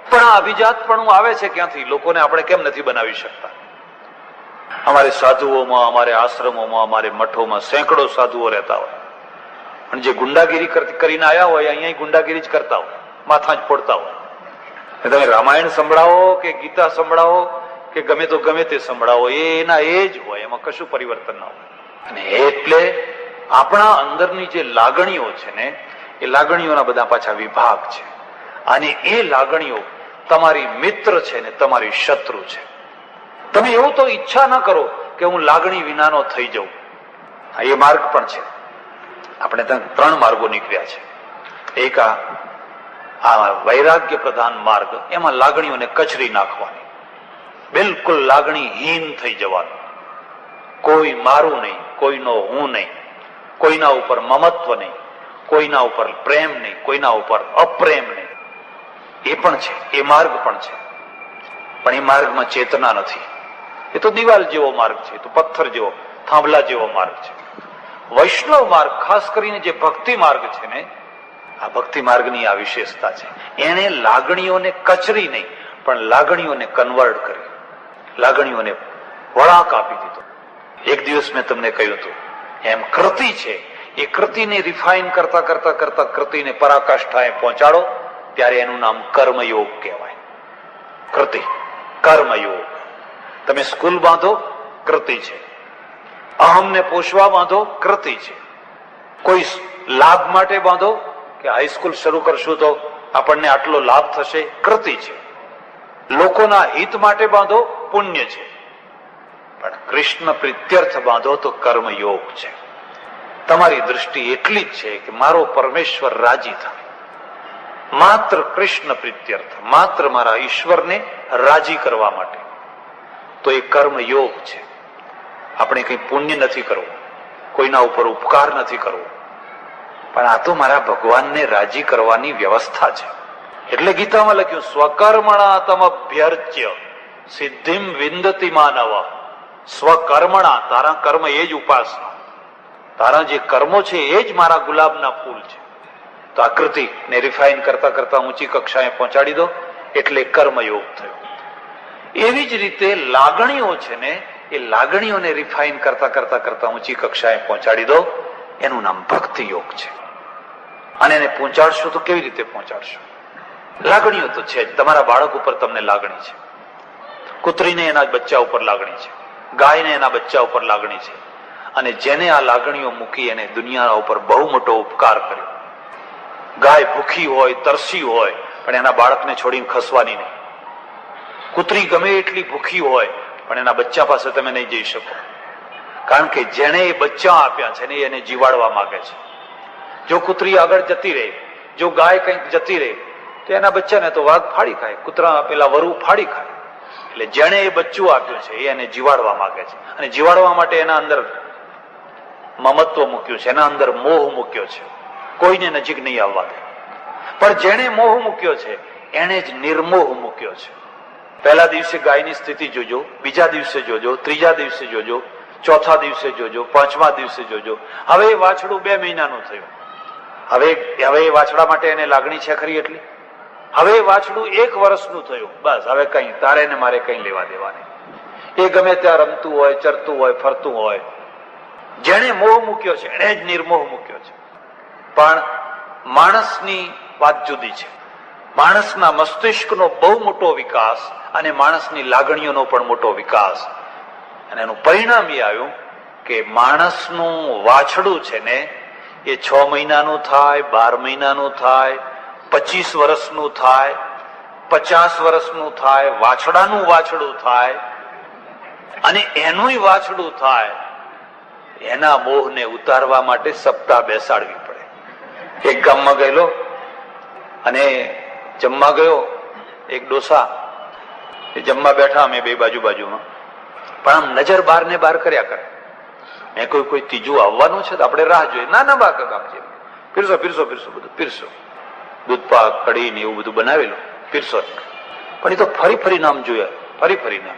પણ આ અભિજાતપણું આવે છે ક્યાંથી? લોકોને આપણે કેમ નથી બનાવી શકતા? અમારે સાધુઓમાં, અમારે આશ્રમોમાં, અમારે મઠોમાં સેંકડો સાધુઓ રહેતા હોય, પણ જે ગુંડાગીરી કરીને આવ્યા હોય અહીંયા ગુંડાગીરી જ કરતા હોય, માથા જ ફોડતા હોય. તમે રામાયણ સંભળાવો કે ગીતા સંભળાવો કે ગમે તો ગમે તે સંભળાવો, એના એ જ હોય, એમાં કશું પરિવર્તન ના હોય. અને એટલે આપણા અંદરની જે લાગણીઓ છે ને, એ લાગણીઓના બધા પાછા વિભાગ છે. અને એ લાગણીઓ તમારી મિત્ર છે ને તમારી શત્રુ છે. તમે એવું તો ઈચ્છા ના કરો કે હું લાગણી વિનાનો થઈ જાઉં. એ માર્ગ પણ છે. આપણે ત્યાં 3 માર્ગો નીકળ્યા છે. એક આ વૈરાગ્ય પ્રધાન માર્ગ, એમાં લાગણીઓને કચરી નાખવાની, બિલકુલ લાગણીહીન થઈ જવાનું. કોઈ મારું નહીં, કોઈનો હું નહીં, કોઈના ઉપર મમત્વ નહીં, કોઈના ઉપર પ્રેમ નહીં, કોઈના ઉપર અપ્રેમ નહીં. એ પણ છે, એ માર્ગ પણ છે. પણ એ માર્ગમાં ચેતના નથી. એ તો દિવાલ જેવો માર્ગ છે, તો પથ્થર જેવો, થાંભલા જેવો માર્ગ છે. વૈષ્ણવ માર્ગ, ખાસ કરીને જે ભક્તિ માર્ગ છે ને, આ ભક્તિ માર્ગની આ વિશેષતા છે. એને લાગણીઓને કચરી નહીં, પણ લાગણીઓને કન્વર્ટ કરી, લાગણીઓને વળાંક આપી દીધો. એક દિવસ મેં તમને કહ્યું હતું એમ કૃતિ છે, એ કૃતિને રિફાઇન કરતા કરતા કરતા કૃતિને પરાકાષ્ઠાએ પહોંચાડો, ત્યારે એનું નામ કર્મયોગ કહેવાય. કૃતિ, કર્મયોગ. તમે સ્કૂલ બાંધો, કૃતિ છે. અહમને પોષવા બાંધો, કૃતિ છે. કોઈ લાભ માટે બાંધો કે હાઈસ્કૂલ શરૂ કરશું તો આપણને આટલો લાભ થશે, કૃતિ છે. લોકોના હિત માટે બાંધો, પુણ્ય છે. પણ કૃષ્ણ પ્રીત્યર્થ બાંધો તો કર્મયોગ છે. તમારી દૃષ્ટિ એટલી જ છે કે મારો પરમેશ્વર રાજી થાય, માત્ર કૃષ્ણ પ્રીત્યર્થ, માત્ર મારા ઈશ્વરને રાજી કરવા માટે, તો એ કર્મયોગ છે. આપણે કઈ પુણ્ય નથી કરવું, કોઈના ઉપર ઉપકાર નથી કરવો, પણ આ તો મારા ભગવાનને રાજી કરવાની વ્યવસ્થા છે. એટલે ગીતામાં લખ્યું સ્વકર્મણા તમભ્યર્ચ્ય સિદ્ધિમ વિંદતિ માનવ. સ્વકર્મણા, તારા કર્મ એ જ ઉપાસના, તારા જે કર્મો છે એ જ મારા ગુલાબના ફૂલ છે. તો આકૃતિ ને રિફાઇન કરતા કરતા ઊંચી કક્ષાએ પહોંચાડી દો એટલે કર્મયોગ થયો. એવી જ રીતે લાગણીઓ છે ને, એ લાગણીઓને રિફાઇન કરતા કરતા કરતા ઊંચી કક્ષાએ પહોંચાડી દો, એનું નામ ભક્તિ યોગ છે. અને એને પહોંચાડશો તો કેવી રીતે પહોંચાડશો? લાગણીઓ તો છે જ. તમારા બાળક ઉપર તમને લાગણી છે, કૂતરીને એના બચ્ચા ઉપર લાગણી છે, ગાયને એના બચ્ચા ઉપર લાગણી છે. અને જેને આ લાગણીઓ મૂકી એને દુનિયા ઉપર બહુ મોટો ઉપકાર કર્યો. ગાય ભૂખી હોય, તરસી હોય, પણ એના બાળકને છોડીને ખસવાની નહીં. કૂતરી ગમે એટલી ભૂખી હોય, પણ એના બચ્ચા પાસે તમે નહીં જઈ શકો, કારણ કે જેને એ બચ્ચા આપ્યા છે ને એને જીવાડવા માંગે છે. જો કૂતરી આગળ જતી રહે જો ગાય કંઈક જતી રહે તો એના બચ્ચાને તો વાઘ ફાડી ખાય, કૂતરા પેલા વરુ ફાડી ખાય. એટલે જેણે એ બચ્ચું આપ્યું છે એ એને જીવાડવા માંગે છે, અને જીવાડવા માટે એના અંદર મમત્વ મૂક્યું છે, એના અંદર મોહ મૂક્યો છે, કોઈને નજીક નહીં આવવા દે. પણ જેણે મોહ મૂક્યો છે એને જ નિર્મોહ મૂક્યો છે. પહેલા દિવસે ગાયની સ્થિતિ જોજો, બીજા દિવસે જોજો, ત્રીજા દિવસે જોજો, ચોથા દિવસે જોજો, પાંચમા દિવસે જોજો. હવે એ વાછડું 2 મહિનાનું થયું. હવે એ વાછડા માટે એને લાગણી છે ખરી એટલી? હવે એ વાછડું 1 વર્ષનું થયું. બસ હવે કઈ તારે ને મારે કઈ લેવા દેવા નહીં. એ ગમે ત્યાં રમતું હોય, ચરતું હોય, ફરતું હોય. જેણે મોહ મૂક્યો છે એને જ નિર્મોહ મૂક્યો છે. પણ માણસની વાત જુદી છે. માણસના મસ્તિષ્કનો બહુ મોટો વિકાસ અને માણસની લાગણીઓનો પણ મોટો વિકાસ, અને એનું પરિણામ એ આવ્યું કે માણસનું વાછડું છે ને એ 6 મહિનાનું થાય, 12 મહિનાનું થાય, 25 વર્ષનું થાય, 50 વર્ષનું થાય, વાછડાનું વાછડું થાય, અને એનુંય વાછડું થાય. એના મોહને ઉતારવા માટે સપ્તાહ બેસાડવી પડે. એક ગામમાં ગયેલો અને જમવા ગયો એક ડોસા, એ જમવા બેઠા, અમે 2 બાજુમાં, પણ આમ નજર બહાર ને બહાર કર્યા કરે. મેં કોઈ ત્રીજું આવવાનું છે તો આપણે રાહ જોઈએ. ના બાપજી, પીરસો બધું પીરસો, દૂધપાક, કઢી ને એવું બધું બનાવેલું પીરસો. પણ એ તો ફરી નામ જોયા, ફરી નામ.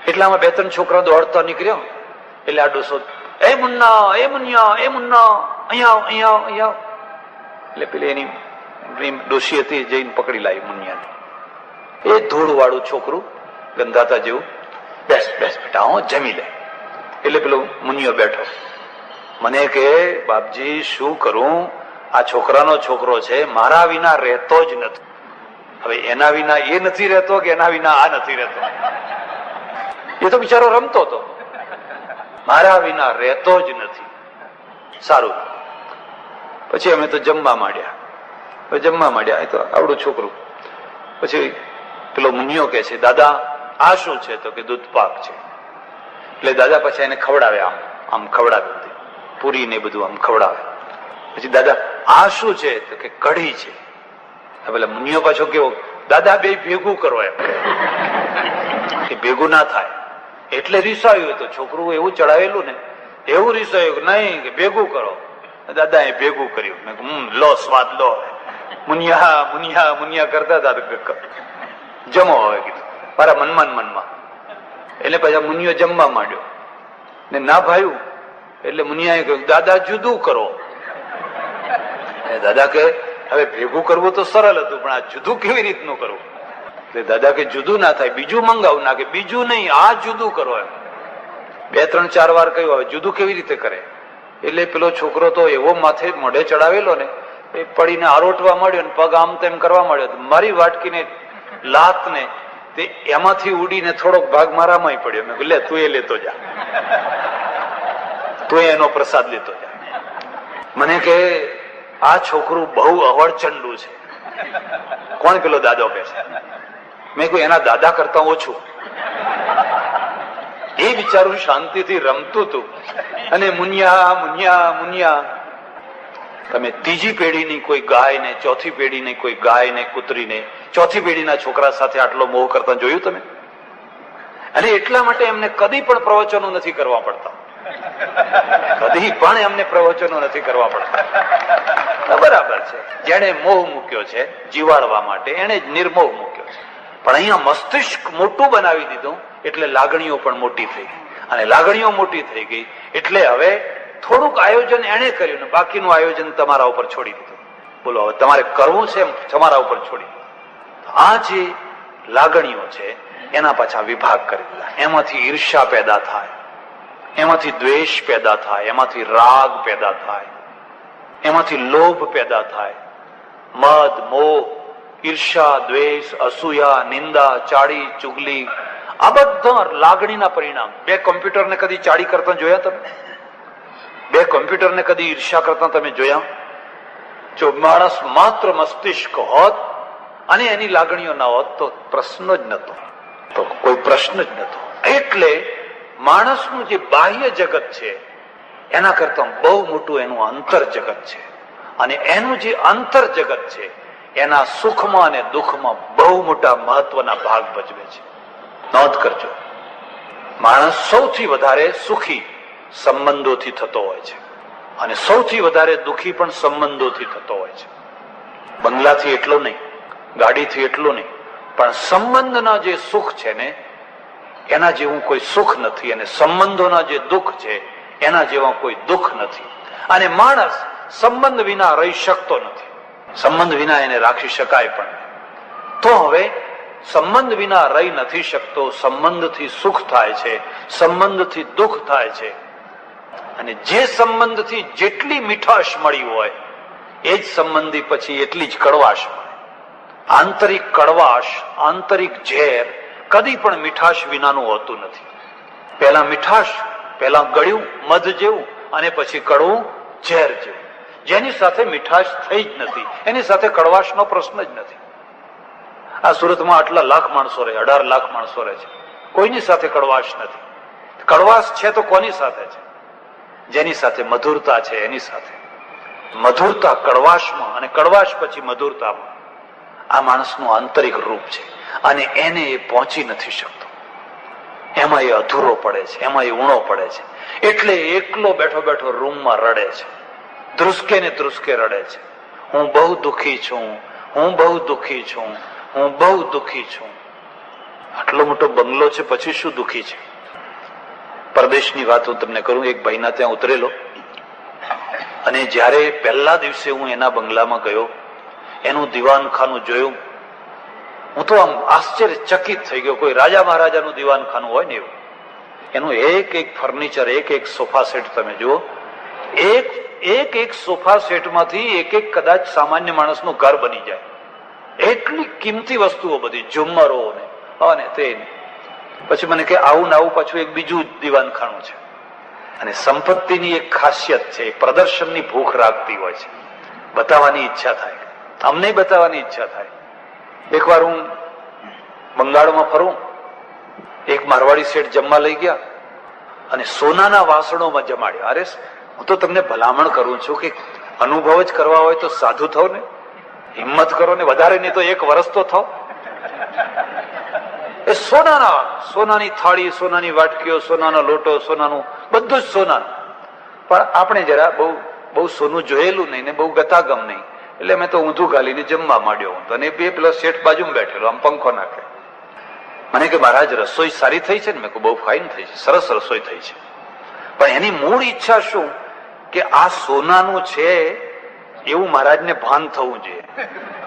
એટલામાં 2-3 છોકરા દોડતા નીકળ્યો. એટલે આ ડોસો, એ મુન્ના, એ મુન્ના, અહીંયા. એટલે પેલી એની ડોશી હતી, જઈને પકડી લાવી મુનિયાને. એ ધૂળવાળું છોકરું, ગંધાતા જેવું, બેસ બેટા, હું જમી લે. એટલે પેલો મુનિયો બેઠો. મને કે બાપજી શું કરું, આ છોકરાનો છોકરો છે, મારા વિના રહેતો જ નથી. હવે એના વિના એ નથી રહેતો કે એના વિના આ નથી રહેતો? એ તો બિચારો રમતો હતો, મારા વિના રહેતો જ નથી. સારું, પછી અમે તો જમવા માંડ્યા. એ તો આવડું છોકરું. પછી પેલો મુનિયો કે છે, દાદા આ શું છે? તો કે દૂધ પાક છે. એટલે દાદા પછી એને ખવડાવે, આમ ખવડાવે, પૂરી ને બધું આમ ખવડાવે. પછી દાદા આ શું છે? તો કે કઢી છે. પેલા મુનિયો પાછો કેવો, દાદા 2 ભેગું કરો. એમ એ ભેગું ના થાય એટલે રીસાયું. તો છોકરું એવું ચડાવેલું ને, એવું રીસાયું નહીં કે ભેગું કરો. દાદા એ ભેગું કર્યું. મેં લો સ્વાદ લો. મુનિયા કરતા હતા. જમો હવે કીધું મારા મનમાં. એટલે પછી મુનિયો જમવા માંડ્યો ને ના ભાયું. એટલે મુનિયાએ કહ્યું, દાદા જુદું કરો. દાદા કે હવે ભેગું કરવું તો સરળ હતું, પણ આ જુદું કેવી રીતનું કરવું? એટલે દાદા કે જુદું ના થાય, બીજું મંગાવું. ના કે બીજું નહીં, આ જુદું કરો. એમ 2-3-4 વાર કહ્યું, હવે જુદું કેવી રીતે કરે? એટલે પેલો છોકરો તો એવો માથે મોઢે ચડાવેલો ને, એ પડીને આરોટવા માંડ્યો ને પગ આમ તેમ કરવા માંડ્યો. મારી વાટકીને લાત ને તે એમાંથી ઉડીને થોડોક ભાગ મારામાં પડ્યો. મેં લે તું એ લેતો જા, તું એનો પ્રસાદ લેતો જા. મને કે આ છોકરું બહુ અવળચંડું છે. કોણ? પેલો દાદો કે છે. મેં કહ્યું એના દાદા કરતા ઓછું. એ બિચારું શાંતિથી રમતું હતું અને મુનિયા. તમે ત્રીજી પેઢીની કોઈ ગાય ને, ચોથી પેઢીની કોઈ ગાય ને, કૂતરીને, ચોથી પેઢીના છોકરા સાથે આટલો મોહ કરતા જોયું તમે? અને એટલા માટે એમને કદી પણ પ્રવચનો નથી કરવા પડતા. કદી પણ એમને પ્રવચનો નથી કરવા પડતા. બરાબર છે, જેને મોહ મૂક્યો છે જીવાડવા માટે એને જ નિર્મોહ મૂક્યો છે. પણ અહીંયા મસ્તિષ્ક મોટું બનાવી દીધું એટલે લાગણીઓ પણ મોટી થઈ ગઈ, અને લાગણીઓ મોટી થઈ ગઈ એટલે હવે થોડુંક આયોજન એને કર્યું ને બાકીનું આયોજન તમારા ઉપર છોડી દીધું. બોલો હવે તમારે કરવું છે તમારા ઉપર છોડી દીધું. આ જે લાગણીઓ છે એના પાછા વિભાગ કરી દીધા. એમાંથી ઈર્ષ્યા પેદા થાય, એમાંથી દ્વેષ પેદા થાય, એમાંથી રાગ પેદા થાય, એમાંથી લોભ પેદા થાય, મદ, મોહ, ઈર્ષ્યા, દ્વેષ, અસૂયા, નિંદા, ચાડી, ચુગલી, આ બધા લાગણીના પરિણામ. 2 કોમ્પ્યુટરને કદી ચાડી કરતા જોયા તમે? 2 કોમ્પ્યુટરને કદી ઈર્ષ્યા કરતા તમે જોયા? જો માણસ માત્ર મસ્તિષ્ક હોત અને એની લાગણીઓ ના હોત તો પ્રશ્ન જ નતો, તો કોઈ પ્રશ્ન જ નતો. એટલે માણસનું જે બાહ્ય જગત છે એના કરતા બહુ મોટું એનું અંતર જગત છે. અને એનું જે અંતર જગત છે એના સુખમાં અને દુઃખમાં બહુ મોટા મહત્વના ભાગ ભજવે છે. નોંધ કરજો, માણસ સૌથી વધારે સુખી સંબંધોથી થતો હોય છે અને સૌથી વધારે દુઃખી પણ સંબંધોથી થતો હોય છે. બંગલાથી એટલો નહીં, ગાડીથી એટલું નહીં, પણ સંબંધના જે સુખ છે ને એના જેવું કોઈ સુખ નથી, અને સંબંધોના જે દુઃખ છે એના જેવા કોઈ દુઃખ નથી. અને માણસ સંબંધ વિના રહી શકતો નથી, સંબંધ વિના એને રાખી શકાય પણ. તો હવે સંબંધ વિના રહી નથી શકતો, સંબંધથી સુખ થાય છે, સંબંધથી દુઃખ થાય છે. અને જે સંબંધથી જેટલી મીઠાશ મળી હોય એ જ સંબંધી પછી એટલી જ કડવાશ મળે. આંતરિક કડવાશ, આંતરિક ઝેર કદી પણ મીઠાશ વિનાનું હોતું નથી. પહેલા મીઠાશ, પહેલા ગળ્યું મધ જેવું, અને પછી કડવું ઝેર જેવું. જેની સાથે મીઠાશ થઈ જ નથી એની સાથે કડવાશનો પ્રશ્ન જ નથી. આ સુરતમાં આટલા લાખ માણસો રહે, 18 લાખ માણસો રહે છે, કોઈની સાથે કડવાશ નથી. કડવાશ છે તો કોની સાથે છે? જેની સાથે મધુરતા છે એની સાથે. મધુરતા કડવાશમાં અને કડવાશ પછી મધુરતામાં. આ માણસનું આંતરિક રૂપ છે અને એને એ પહોંચી નથી શકતો. એમાં એ અધૂરો પડે છે, એમાં એ ઊણો પડે છે. એટલે એકલો બેઠો બેઠો રૂમમાં રડે છે, ધ્રુસકે ને ધ્રુસકે રડે છે. હું બહુ દુઃખી છું, હું બહુ દુઃખી છું, હું બહુ દુઃખી છું. આટલો મોટો બંગલો છે પછી શું દુઃખી છે? પરદેશની વાત હું તમને કરું. એક ભાઈના ત્યાં ઉતરેલો, અને જ્યારે પહેલા દિવસે હું એના બંગલામાં ગયો, એનું દીવાનખાનું જોયું, હું તો આમ આશ્ચર્યચકિત થઈ ગયો. કોઈ રાજા મહારાજાનું દીવાનખાનું હોય ને એવું. એનું એક એક ફર્નિચર, એક એક સોફા સેટ તમે જુઓ, એક એક સોફા સેટમાંથી એક એક કદાચ સામાન્ય માણસનું ઘર બની જાય. એટલી કિંમતી વસ્તુઓ બધી, ઝુમ્મરો ને અને તે. પછી મને કે આવું ને આવું પાછું એક બીજું દીવાનખાનું છે. અને સંપત્તિની એક ખાસિયત છે, પ્રદર્શનની ભૂખ રાખતી હોય છે, બતાવવાની ઈચ્છા થાય. અમને બતાવવાની ઈચ્છા થાય. એકવાર હું બંગાળમાં ફરું, એક મારવાડી શેઠ જમવા લઈ ગયા અને સોનાના વાસણોમાં જમાડ્યા. અરે હું તો તમને ભલામણ કરું છું કે અનુભવ જ કરવા હોય તો સાધુ થાવ ને, હિંમત કરો ને, વધારે નહીં તો 1 વર્ષ તો થાવ. એ સોનાની થાળી, સોનાની વાટકીઓ, સોનાનો લોટો, સોનાનું બધું જ સોનાનું. પણ આપણે જરા બહુ સોનું જોયેલું નહીં ને બહુ ગતાગમ નહીં, એટલે મેં તો ઊંધું ગાલીને જમવા માંડ્યો. અને 2 શેઠ બાજુમાં બેઠેલો, આમ પંખો નાખે. મને કે મહારાજ રસોઈ સારી થઈ છે ને? મેં કહ્યું બહુ ફાઇન થઈ છે, સરસ રસોઈ થઈ છે. પણ એની મૂળ ઈચ્છા શું કે આ સોનાનું છે એવું મહારાજને ભાન થવું જોઈએ.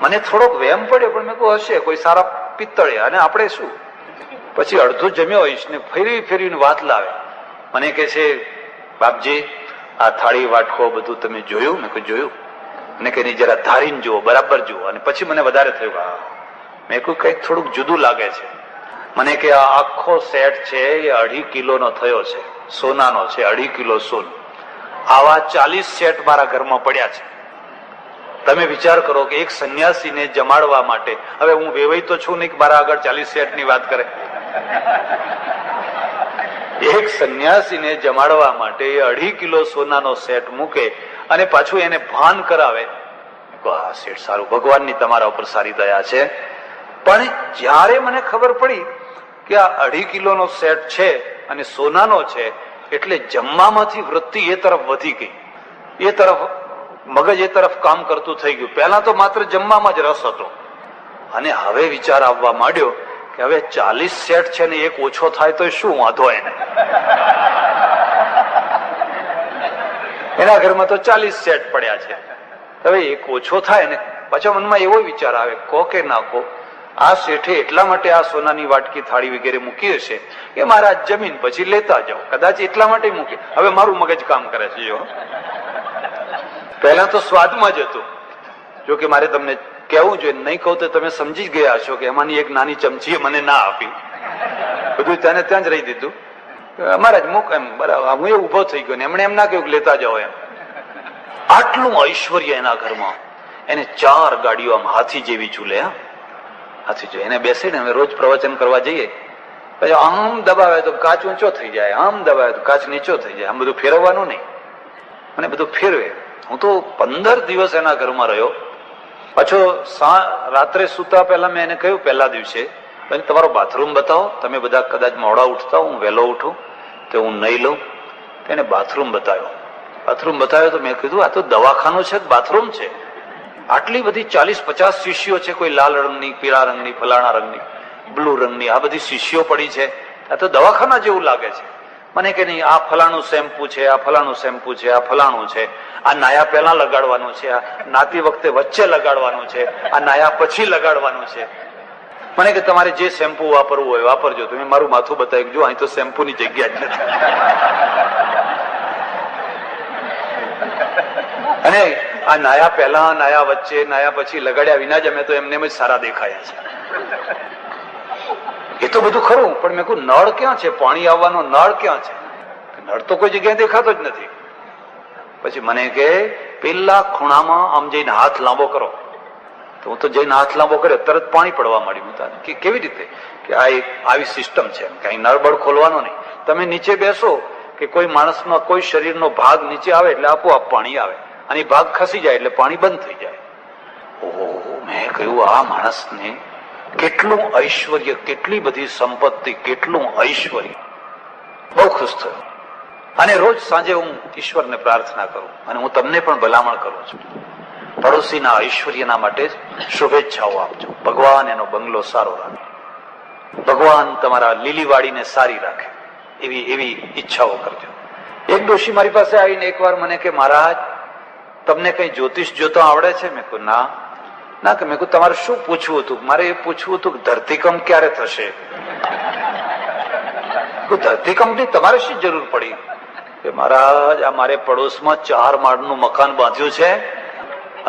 મને થોડોક વહેમ પડ્યો, પણ મેં કહ્યું હશે કોઈ સારા પિત્તળે, અને આપણે શું. પછી અડધું જમ્યો હોઈશ ને ફેરવીને વાત લાવે. મને કે છે બાપજી આ થાળી વાટકો બધું તમે જોયું? મેં કહ્યું જોયું. મને કે નહીં જરા ધારીને જુઓ, બરાબર જુઓ. અને પછી મને વધારે થયું, મેં કહ્યું કંઈક થોડુંક જુદું લાગે છે. મને કે આ આખો સેટ છે એ 2.5 કિલોનો થયો છે, સોનાનો છે, 2.5 કિલો સોનું. આવા 40 સેટ મારા ઘરમાં પડ્યા છે. તમે વિચાર કરો કે એક સંન્યાસીને જમાડવા માટે, હવે હું વેવાઈ તો છું નહીં કે મારા આગળ 40 સેટની વાત કરે. એક સંન્યાસીને જમાડવા માટે 2.5 કિલો સોનાનો સેટ મૂકે અને પાછું એને ભાન કરાવે. આ સેટ સારું, ભગવાનની તમારા ઉપર સારી દયા છે. પણ જ્યારે મને ખબર પડી કે આ 2.5 કિલોનો સેટ છે અને સોનાનો છે, એટલે જમવામાંથી વૃત્તિ એ તરફ વધી ગઈ, એ તરફ મગજ એ તરફ કામ કરતું થઈ ગયું. પહેલા તો માત્ર જમવામાં જ રસ હતો, અને હવે વિચાર આવવા માંડ્યો કે હવે 40 સેટ છે ને એક ઓછો થાય તો શું વાંધો એને. એના ઘરમાં તો 40 સેટ પડ્યા છે, હવે એક ઓછો થાય ને. પાછા મનમાં એવો વિચાર આવે, કહો કે ના કહો, આ શેઠે એટલા માટે આ સોનાની વાટકી થાળી વગેરે મૂકી હશે કે મારા જમીન પછી લેતા જાઓ, કદાચ એટલા માટે મૂકી. હવે મારું મગજ કામ કરે છે. જો પહેલા તો સ્વાદમાં જ હતું. જો કે મારે તમને કહેવું જોઈએ, નહીં કહું તો તમે સમજી ગયા છો કે એમાંની એક નાની ચમચી મને ના આપી, બધું ત્યાં જ રહી દીધું. મહારાજ મૂક એમ, બરાબર. હું એ ઉભો થઈ ગયો ને એમણે એમ ના કહ્યું કે લેતા જાઓ એમ. આટલું ઐશ્વર્ય એના ઘરમાં. એને 4 ગાડીઓ આમ હાથી જેવી ઝૂલે. હાથી જો એને બેસીને અમે રોજ પ્રવચન કરવા જઈએ, પછી આમ દબાવે તો કાચ ઊંચો થઈ જાય, આમ દબાવે તો કાચ નીચો થઈ જાય. આમ બધું ફેરવવાનું નહીં, અને બધું ફેરવે. હું તો 15 દિવસ એના ઘરમાં રહ્યો. પાછો રાત્રે સુતા પહેલા મેં એને કહ્યું, પહેલા દિવસે, તમારો બાથરૂમ બતાવો. તમે બધા કદાચ મોડા ઉઠતા, હું વહેલો ઉઠું તો હું નહીં લઉં. એને બાથરૂમ બતાવ્યો. બાથરૂમ બતાવ્યો તો મેં કીધું, આ તો દવાખાનું છે, બાથરૂમ છે. આટલી બધી 40-50 શીશીઓ છે, કોઈ લાલ રંગની, પીળા રંગની, ફલાણા રંગની, બ્લુ રંગની, આ બધી શીશીઓ પડી છે. આ તો દવાખાના જેવું લાગે છે. મને કે નહીં, આ ફલાણું શેમ્પુ છે, આ ફલાણું શેમ્પુ છે, આ ફલાણું છે, આ નાયા પહેલા લગાડવાનું છે, આ નાતી વખતે વચ્ચે લગાડવાનું છે, આ નાયા પછી લગાડવાનું છે. મને કે તમારે જે શેમ્પુ વાપરવું હોય વાપરજો. તમે મારું માથું બતાવી, જો અહીં તો શેમ્પુની જગ્યા જ નથી. અને આ નાયા પહેલા, નાયા વચ્ચે, નાયા પછી લગાડ્યા વિના જ અમે તો એમને જ સારા દેખાયા છે. એ તો બધું ખરું, પણ મેં કહ્યું નળ ક્યાં છે? પાણી આવવાનો નળ ક્યાં છે? નળ તો કોઈ જગ્યાએ દેખાતો જ નથી. પછી મને કે પેલા ખૂણામાં આમ જઈને હાથ લાંબો કરો. તો હું તો જઈને હાથ લાંબો કર્યો, તરત પાણી પડવા માંડ્યું. કે કેવી રીતે? કે આ એક આવી સિસ્ટમ છે, કઈ નળ બળ ખોલવાનો નહીં. તમે નીચે બેસો કે કોઈ માણસનો કોઈ શરીરનો ભાગ નીચે આવે એટલે આપોઆપ પાણી આવે, અને ભાગ ખસી જાય એટલે પાણી બંધ થઈ જાય. ઓહો, મેં કહ્યું આ માણસને કેટલું ઐશ્વર્ય, કેટલી બધી સંપત્તિ, કેટલું ઐશ્વર્ય. બહુ ખુશ થયો. અને રોજ સાંજે હું ઈશ્વરને પ્રાર્થના કરું, અને હું તમને પણ ભલામણ કરું છું, પડોશીના ઐશ્વર્યના માટે શુભેચ્છાઓ આપજો. ભગવાન એનો બંગલો સારો રાખે, ભગવાન તમારા લીલીવાડીને સારી રાખે, એવી ઈચ્છાઓ કરજો. એક ડોશી મારી પાસે આવીને એકવાર મને કે મહારાજ તમને કઈ જ્યોતિષ જોતો આવડે છે? મેં કહ્યું ના. કે મેં કહ્યું તમારે શું પૂછવું હતું? મારે એ પૂછવું હતું કે ધરતીકંપ ક્યારે થશે. ધરતીકંપની તમારે શી જરૂર પડી? કે મહારાજ આ મારે પડોશમાં 4 માળનું મકાન બાંધ્યું છે,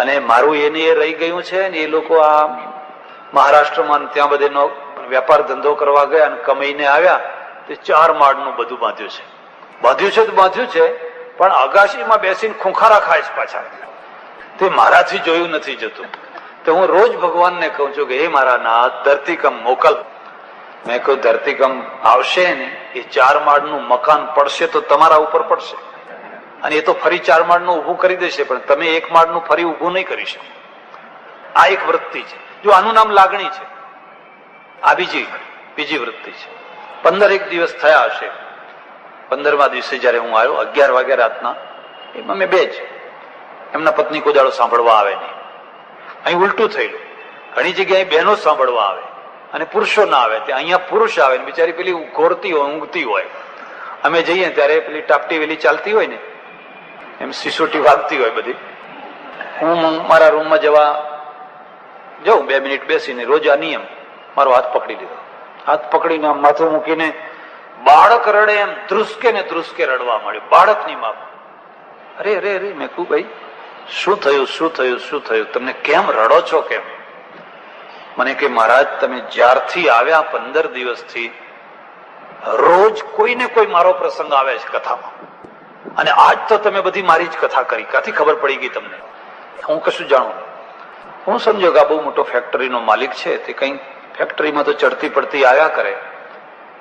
અને મારું એને એ રહી ગયું છે, ને એ લોકો આ મહારાષ્ટ્રમાં ત્યાં બધેનો વેપાર ધંધો કરવા ગયા અને કમાઈને આવ્યા, તે 4 માળનું બધું બાંધ્યું છે. બાંધ્યું છે પણ અગાશીમાં બેસીને ખુંખારા ખાય છે પાછા. તે મારાથી જોયું નથી જતું. તો હું રોજ ભગવાનને કહું છું કે હે મારા નાથ, ધરતીકંપ મોકલ. મેં કહ્યું ધરતીકંપ આવશે ને, એ 4 માળનું મકાન પડશે તો તમારા ઉપર પડશે, અને એ તો ફરી 4 માળનું ઊભું કરી દેશે, પણ તમે 1 માળનું ફરી ઊભું નહીં કરી શકો. આ એક વૃત્તિ છે. જો આનું નામ લાગણી છે. આ બીજી વૃત્તિ છે. 15 દિવસ થયા હશે. 15મા દિવસે જયારે હું આવ્યો 11 વાગ્યા રાતના, એમાં મેં 2 જ. એમના પત્ની કોઈ દાડો સાંભળવા આવે નહીં. અહીં ઉલટું થયેલું, ઘણી જગ્યાએ બહેનો સાંભળવા આવે અને પુરુષો ના આવે. ત્યાં અહીંયા પુરુષ આવે, બિચારી પેલી ઘોરતી હોય, ઊંઘતી હોય. અમે જઈએ ત્યારે પેલી ટાપટી વેલી ચાલતી હોય ને, એમ સિસોટી વાગતી હોય બધી. હું મારા રૂમમાં જાઉં 2 મિનિટ બેસીને, રોજ આ નિયમ. મારો હાથ પકડી લીધો, હાથ પકડીને આમ માથું મૂકીને બાળક રડે એમ ધ્રુસકે ને ધ્રુસકે રડવા માંડ્યું. બાળકની માં, અરે અરે અરે. મેં કહું ભાઈ શું થયું? તમને કેમ રડો છો કેમ? મને કે મહારાજ તમે જ્યારથી આવ્યા 15 દિવસથી રોજ કોઈને કોઈ મારો પ્રસંગ આવે છે કથામાં, અને આજ તો તમે બધી મારી જ કથા કરી. ક્યાંથી ખબર પડી ગઈ તમને? હું કશું જાણું. હું સમજો કે આ બહુ મોટો ફેક્ટરીનો માલિક છે, તે કઈ ફેક્ટરીમાં તો ચડતી પડતી આવ્યા કરે,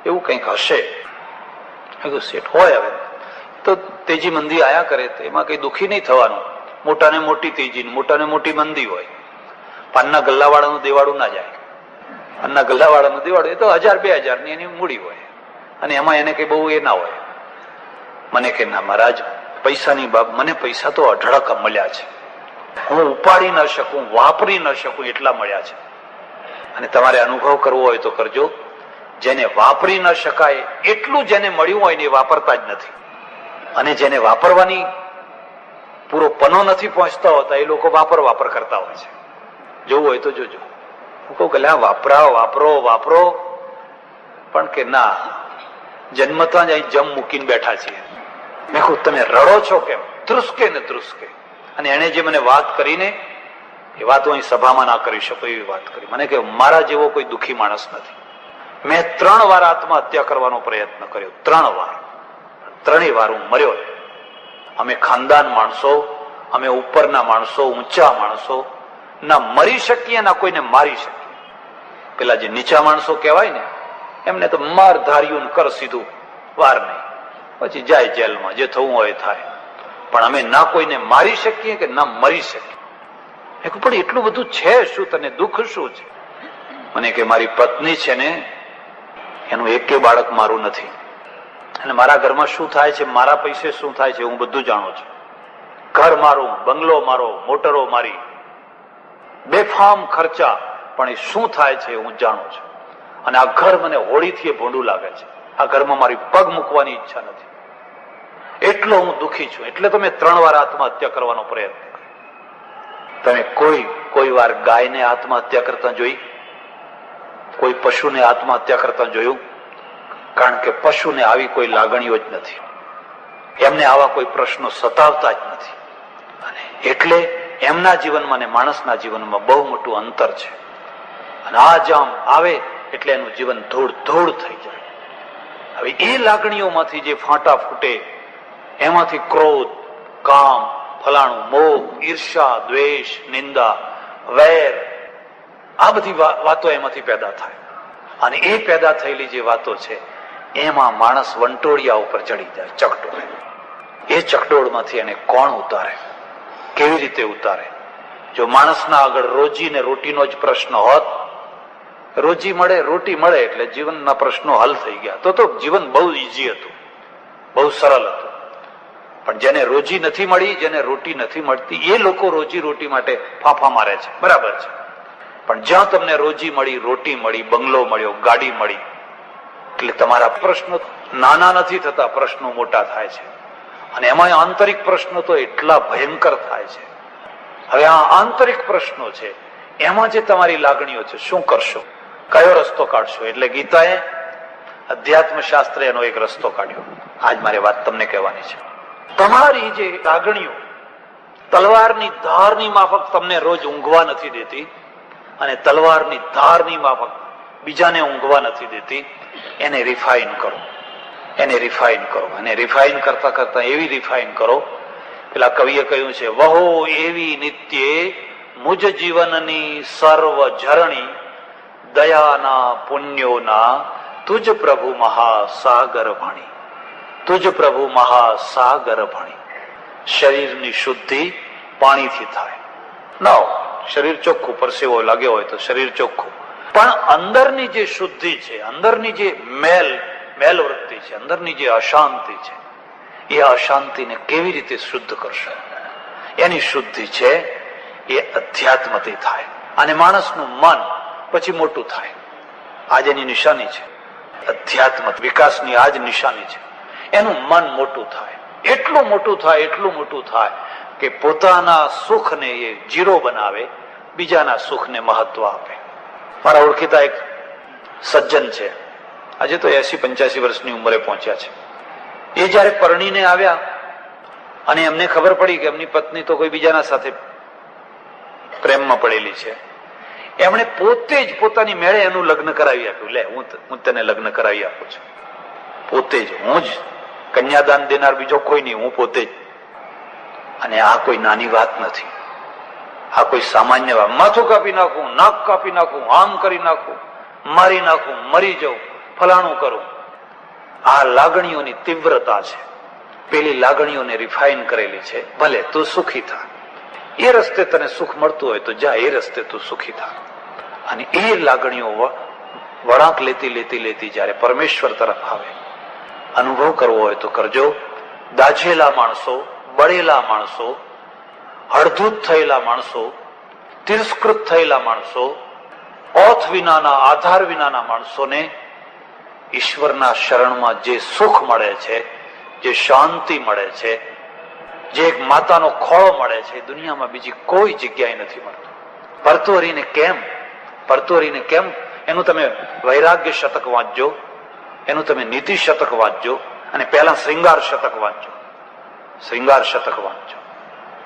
એવું કંઈક હશે. શેઠ હોય હવે તો તેજી મંદી આયા કરે, તો એમાં કઈ દુઃખી નહીં થવાનું. મોટાને મોટી તેજી, મોટાને મોટી મંદી હોય. પાનના ગલ્લાવાળાનું દેવાળું ના જાય. પાનના ગલ્લાવાળાનું દેવાળું એ તો 1000-2000 ની એની મૂડી હોય, અને એમાં એને કઈ બહુ એ ના હોય. મને કે ના મહારાજ, પૈસાની બાબ, મને પૈસા તો અઢળક મળ્યા છે, હું ઉપાડી ન શકું, વાપરી ન શકું એટલા મળ્યા છે. અને તમારે અનુભવ કરવો હોય તો કરજો. જેને વાપરી ન શકાય એટલું જેને મળ્યું હોય ને એ વાપરતા જ નથી, અને જેને વાપરવાની પૂરો પનો નથી પહોંચતા હોતા એ લોકો વાપર કરતા હોય છે. જોવું હોય તો જોજો. હું કહું કે વાપરો, પણ કે ના, જન્મતા જ અહીં જમ મૂકીને બેઠા છીએ. મેં કહું તમે રડો છો કેમ? ધ્રુસકે ને ધ્રુસકે. અને એને જે મને વાત કરીને, એ વાત હું અહીં સભામાં ના કરી શકું એવી વાત કરી. મને કે મારા જેવો કોઈ દુઃખી માણસ નથી. મેં 3 વાર આત્મહત્યા કરવાનો પ્રયત્ન કર્યો, 3 વાર. 3 વાર હું મર્યો. અમે ખાનદાન માણસો, અમે ઉપરના માણસો, ઊંચા માણસો, ના મરી શકીએ ના કોઈને મારી શકીએ. પેલા જે નીચા માણસો કહેવાય ને, એમને તો માર ધાર્યું કર સીધું, વાર નહીં, પછી જાય જેલમાં, જે થવું હોય થાય. પણ અમે ના કોઈને મારી શકીએ કે ના મરી શકીએ. મેં કહ્યું પણ એટલું બધું છે શું, તને દુઃખ શું છે? મને કે મારી પત્ની છે ને એનું એકે બાળક મારું નથી, અને મારા ઘરમાં શું થાય છે, મારા પૈસે શું થાય છે હું બધું જાણું છું. ઘર મારું, બંગલો મારો, મોટરો મારી, બેફામ ખર્ચા, પણ એ શું થાય છે હું જાણું છું. અને આ ઘર મને હોળીથી ભોંડું લાગે છે. આ ઘરમાં મારી પગ મૂકવાની ઈચ્છા નથી. એટલો હું દુઃખી છું. એટલે તો મેં 3 વાર આત્મહત્યા કરવાનો પ્રયત્ન કર્યો. તમે કોઈ વાર ગાયને આત્મહત્યા કરતા જોઈ? કોઈ પશુને આત્મહત્યા કરતા જોયું? કારણ કે પશુને આવી કોઈ લાગણીઓ જ નથી, એમને આવા કોઈ પ્રશ્નો સતાવતા જ નથી. અને એટલે એમના જીવનમાં અને માણસના જીવનમાં બહુ મોટું અંતર છે. અને આ જામ આવે એટલે એનું જીવન ધૂળ થઈ જાય. હવે એ લાગણીઓમાંથી જે ફાંટા ફૂટે, એમાંથી ક્રોધ, કામ, ફલાણું, મોહ, ઈર્ષા, દ્વેષ, નિંદા, વેર, આ બધી વાતો એમાંથી પેદા થાય. અને એ પેદા થયેલી જે વાતો છે એમાં માણસ વંટોળિયા ઉપર ચડી જાય, ચકડોળ. એ ચકડોળમાંથી એને કોણ ઉતારે, કેવી રીતે ઉતારે? જો માણસના આગળ રોજી ને રોટીનો જ પ્રશ્ન હોત, રોજી મળે, રોટી મળે એટલે જીવનના પ્રશ્નો હલ થઈ ગયા, તો જીવન બહુ ઈઝી હતું, બહુ સરળ હતું. પણ જેને રોજી નથી મળી, જેને રોટી નથી મળતી, એ લોકો રોજી રોટી માટે ફાંફા મારે છે, બરાબર છે. પણ જ્યાં તમને રોજી મળી, રોટી મળી, બંગલો મળ્યો, ગાડી મળી, એટલે તમારા પ્રશ્નો નાના નથી થતા, પ્રશ્નો મોટા થાય છે. અને એમાં આંતરિક પ્રશ્નો તો એટલા ભયંકર થાય છે. હવે આ આંતરિક પ્રશ્નો છે, એમાં જે તમારી લાગણીઓ છે, શું કરશો, કયો રસ્તો કાઢશો? એટલે ગીતાએ, અધ્યાત્મ શાસ્ત્રે એનો એક રસ્તો કાઢ્યો. આજ મારે વાત તમને કહેવાની છે. તમારી જે લાગણીઓ તલવારની ધારની માફક તમને રોજ ઊંઘવા નથી દેતી, અને તલવારની ધારની માફક બીજાને ઊંઘવા નથી દેતી, એને રિફાઇન કરો, એને રિફાઇન કરો. અને રિફાઇન કરતા કરતા એવી રિફાઇન કરો, પેલા કવિએ કહ્યું છે, વહો એવી નિત્યે મુજ જીવનની સર્વ ઝરણી, દયાના પુણ્યોના તુજ પ્રભુ મહાસાગર ભણી, તુજ પ્રભુ મહાસાગર ભણી. શરીરની શુદ્ધિ પાણીથી થાય. ના શરીર ચોખ્ખું, પરસેવો લાગ્યો હોય તો શરીર ચોખ્ખું, પણ અંદરની જે શુદ્ધિ છે, અંદરની જે મેલ વૃત્તિ છે, અંદરની જે અશાંતિ છે, એ અશાંતિને કેવી રીતે શુદ્ધ કરશો? એની શુદ્ધિ છે એ અધ્યાત્મથી થાય. અને માણસનું મન પછી મોટું થાય. આજ એની નિશાની છે, અધ્યાત્મ વિકાસની આજ નિશાની છે. એનું મન મોટું થાય, એટલું મોટું થાય, એટલું મોટું થાય કે પોતાના સુખને એ જીરો બનાવે, બીજાના સુખને મહત્વ આપે. મારા ઓળખીતા એક સજ્જન છે, આજે તો 80-85 વર્ષની ઉંમરે પહોંચ્યા છે. એ જયારે પરણીને આવ્યા અને એમને ખબર પડી કે એમની પત્ની તો કોઈ બીજાના સાથે પ્રેમમાં પડેલી છે, એમણે પોતે જ પોતાની મેળે એનું લગ્ન કરાવી આપ્યું. લે, હું તને લગ્ન કરાવી આપું છું, પોતે જ, હું જ કન્યાદાન દેનાર, બીજો કોઈ નહીં, હું પોતે જ. અને આ કોઈ નાની વાત નથી, આ કોઈ સામાન્ય વાત. માથું કાપી નાખું, નાક કાપી નાખું, આમ કરી નાખું, મારી નાખું, મરી જાઉં, ફલાણું કરું. આ લાગણીઓની તીવ્રતા છે. પેલી લાગણીઓને રિફાઇન કરેલી છે. ભલે તું સુખી થા, એ રસ્તે તને સુખ મળતું હોય તો જા, એ રસ્તે તું સુખી થા. અને એ લાગણીઓ વળાંક લેતી લેતી લેતી જયારે પરમેશ્વર તરફ આવે, અનુભવ કરવો હોય તો કરજો. દાઝેલા માણસો, બળેલા માણસો, હળધૂત થયેલા માણસો, તિરસ્કૃત થયેલા માણસો, ઓથ વિનાના, આધાર વિનાના માણસોને ઈશ્વરના શરણમાં જે સુખ મળે છે, જે શાંતિ મળે છે, જે એક માતાનો ખોળો મળે છે, દુનિયામાં બીજી કોઈ જગ્યાએ નથી મળતું. ભર્તુહરીને કેમ એનું તમે વૈરાગ્ય શતક વાંચજો, એનું તમે નીતિ શતક વાંચજો, અને પહેલા શ્રૃંગાર શતક વાંચજો. શ્રૃંગાર શતક વાંચજો.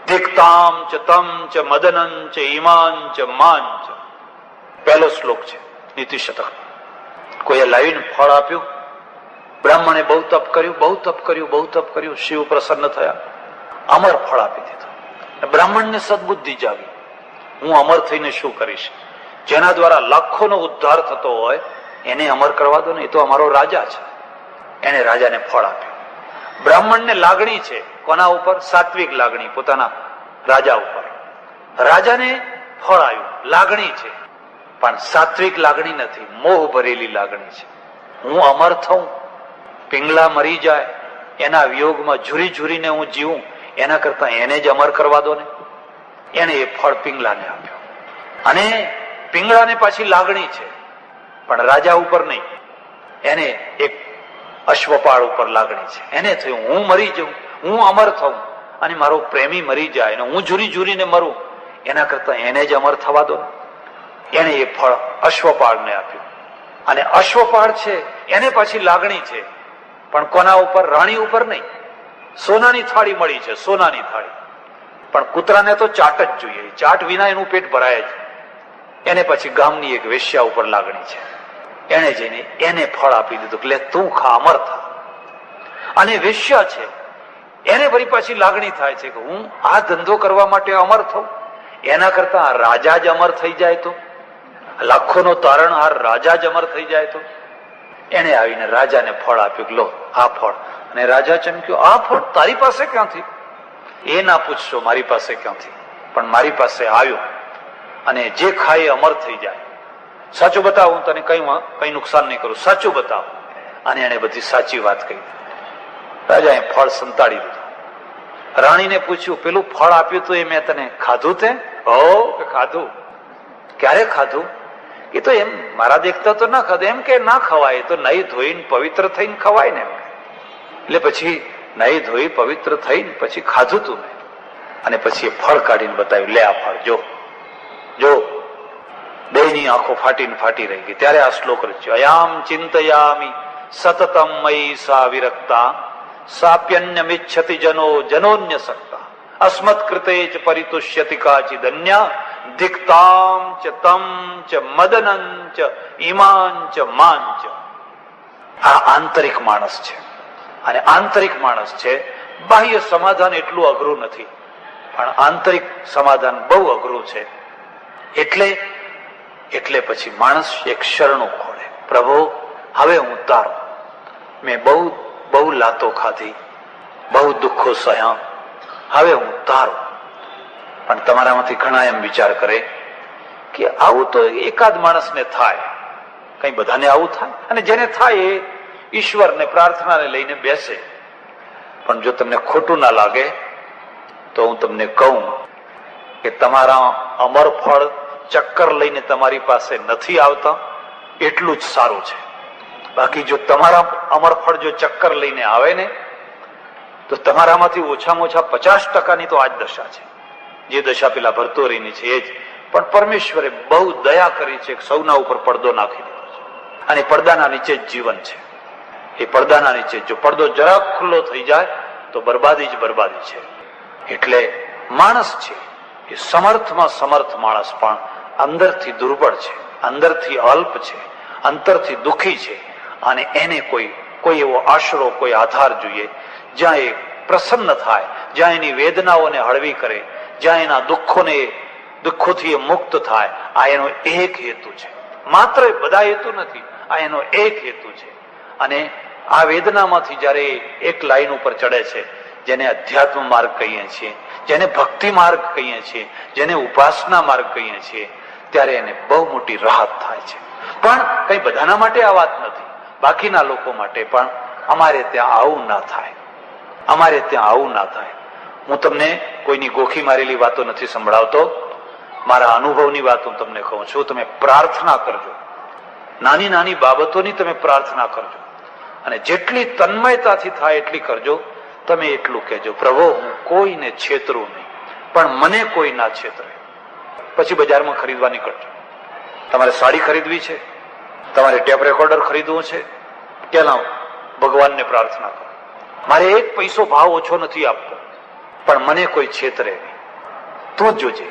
દિક્તામ ચ તમ ચ મદનં ચ ઈમાન ચ માન ચ, પહેલો શ્લોક છે નીતિ શતક. કોઈએ લાવીને ફળ આપ્યું, બ્રાહ્મણે બહુ તપ કર્યું, બહુ તપ કર્યું, બહુ તપ કર્યું, શિવ પ્રસન્ન થયા, અમર ફળ આપી દીધું. બ્રાહ્મણને સદબુદ્ધિ જાગી, હું અમર થઈને શું કરીશ? જેના દ્વારા લાખોનો ઉદ્ધાર થતો હોય એને અમર કરવા દો ને, એ તો અમારો રાજા છે. એને રાજાને ફળ આપ્યું. બ્રાહ્મણને લાગણી છે કોના ઉપર? સાત્વિક લાગણી, પોતાના રાજા ઉપર. રાજાને ફળ આવ્યું, લાગણી છે, પણ સાત્વિક લાગણી નથી, મોહ ભરેલી લાગણી છે. હું અમર થઉં, પિંગલા મરી જાય, એના વિયોગમાં ઝૂરી ઝૂરીને હું જીવું, એના કરતા એને જ અમર કરવા દો ને. એને એ ફળ પિંગલાને આપ્યો. અને પિંગળાને પાછી લાગણી છે, પણ રાજા ઉપર નહીં. એને એક અશ્વપાળ ઉપર લાગણી છે. એને થયું હું મરી જાઉં, હું અમર થઉં, અને મારો પ્રેમી મરી જાય અને હું ઝૂરી ઝૂરીને મરું, એના કરતા એને જ અમર થવા દો. એને એ ફળ અશ્વપાળને આપ્યું. અને અશ્વપાળ છે એને પાછી લાગણી છે, પણ કોના ઉપર? રાણી ઉપર નહીં. સોનાની થાળી મળી છે, સોનાની થાળી, પણ કૂતરાને તો ચાટ જ જોઈએ, ચાટ વિના એનું પેટ ભરાય જ. એને પછી ગામની એક વેશ્યા ઉપર લાગણી છે. એને જઈને એને ફળ આપી દીધું કે લે તું ખા, અમર થા. અને વેશ્યા છે એને વળી પાછી લાગણી થાય છે કે હું આ ધંધો કરવા માટે અમર થઉં, એના કરતા આ રાજા જ અમર થઈ જાય તો, લાખોનો તારણહાર રાજા જ અમર થઈ જાય તો. એને આવીને રાજાને ફળ આપ્યું કે લો આ ફળ. અને રાજા ચમક્યો, આ ફળ તારી પાસે ક્યાંથી? એ ના પૂછશો મારી પાસે ક્યાંથી, પણ મારી પાસે આવ્યો, અને જે ખાય અમર થઈ જાય. સાચું બતાવ, હું તને કઈ નુકસાન નહીં કરું, સાચું બતાવ. અને એને બધી સાચી વાત કહી. રાજાએ ફળ સંતાડી દીધું. રાણીને પૂછ્યું, પેલું ફળ આપ્યું તો એ મેં તને ખાધું તે? હો, ખાધું. ક્યારે ખાધું? એ તો એમ મારા દેખતા તો ના ખાધું. એમ કે ના ખવાય, તો નહીં ધોઈને પવિત્ર થઈને ખવાય ને. એટલે પછી નહીં ધોઈ પવિત્ર થઈને પછી ખાધું તું મેં. અને પછી એ ફળ કાઢીને બતાવ્યું, લે આ ફળ જો જો. બેની આંખો ફાટીને ફાટી રહી ગઈ. ત્યારે આ શ્લોક રચ્યો, અયામ ચિંતયામિ સતતમ મયી સા વિરક્તા સાપ્યન્યમિચ્છતિ જનો જનોન્ય સક્તા અસ્મત કૃતે ચ પરિતુષ્યતિ કાચિદન્યા ધિક્તામ ચ તમ ચ મદનં ચ ઈમાન ચ માન ચ. આ આંતરિક માણસ છે. અને આંતરિક માણસ છે. બાહ્ય સમાધાન એટલું અઘરું નથી, પણ આંતરિક સમાધાન બહુ અઘરું છે. એટલે પછી માણસ એક શરણું ખોળે, પ્રભુ હવે હું તારો. મેં બહુ લાતો ખાધી, બહુ દુઃખો સહ્યા, હવે હું તારો. પણ તમારામાંથી ઘણા એમ વિચાર કરે કે આવું તો એકાદ માણસને થાય, કઈ બધાને આવું થાય? અને જેને થાય એ ઈશ્વરને પ્રાર્થનાને લઈને બેસે. પણ જો તમને ખોટું ના લાગે તો હું તમને કહું કે તમારા અમર ફળ ચક્કર લઈને તમારી પાસે નથી આવતા, એટલું જ સારું છે. બાકી જો તમારા અમર ફળ જો ચક્કર લઈને આવે ને, તો તમારામાંથી ઓછામાં ઓછા 50% તો આ જ દશા છે. જે દશા પેલા ભરતોરીની છે એ જ. પણ પરમેશ્વરે બહુ દયા કરી છે, સૌના ઉપર પડદો નાખી દીધો છે. અને પડદાના નીચે જ જીવન છે. એ પડદાના નીચે જો પડદો જરાક ખુલ્લો થઈ જાય તો બરબાદી જ બરબાદી છે. એટલે માણસ છે એ સમર્થમાં સમર્થ માણસ પણ અંદરથી દુર્બળ છે, અંદરથી અલ્પ છે, અંતરથી દુઃખી છે. અને એને કોઈ એવો આશરો, કોઈ આધાર જોઈએ જ્યાં એ પ્રસન્ન થાય, જ્યાં એની વેદનાઓને હળવી કરે, જ્યાં એના દુઃખોથી એ મુક્ત થાય. આ એનો એક હેતુ છે. માત્ર બધા હેતુ નથી, આ એનો એક હેતુ છે. અને આ વેદનામાંથી જયારે એક લાઈન ઉપર ચડે છે, જેને અધ્યાત્મ માર્ગ કહીએ છીએ, જેને ભક્તિ માર્ગ કહીએ છીએ, જેને ઉપાસના માર્ગ કહીએ છીએ, ત્યારે એને બહુ મોટી રાહત થાય છે. પણ કઈ બધાના માટે આ વાત નથી. બાકીના લોકો માટે પણ અમારે ત્યાં આવું ના થાય, અમારે ત્યાં આવું ના થાય. હું તમને કોઈની ગોખી મારેલી વાતો નથી સંભળાવતો, મારા અનુભવની વાત હું તમને કહું છું. તમે પ્રાર્થના કરજો, નાની નાની બાબતોની તમે પ્રાર્થના કરજો, અને જેટલી તન્મયતાથી થાય એટલી કરજો. તમે એટલું કહેજો, પ્રભુ હું કોઈને છેતરું નહીં, પણ મને કોઈ ના છેતરે. પછી બજારમાં ખરીદવા નીકળજો. તમારે સાડી ખરીદવી છે, તમારે ટેપ રેકોર્ડર ખરીદવું છે, કે લાવ ભગવાનને પ્રાર્થના કરો, મારે એક પૈસો ભાવ ઓછો નથી આપતો, પણ મને કોઈ છેતરે નહીં. તું જ જોજે.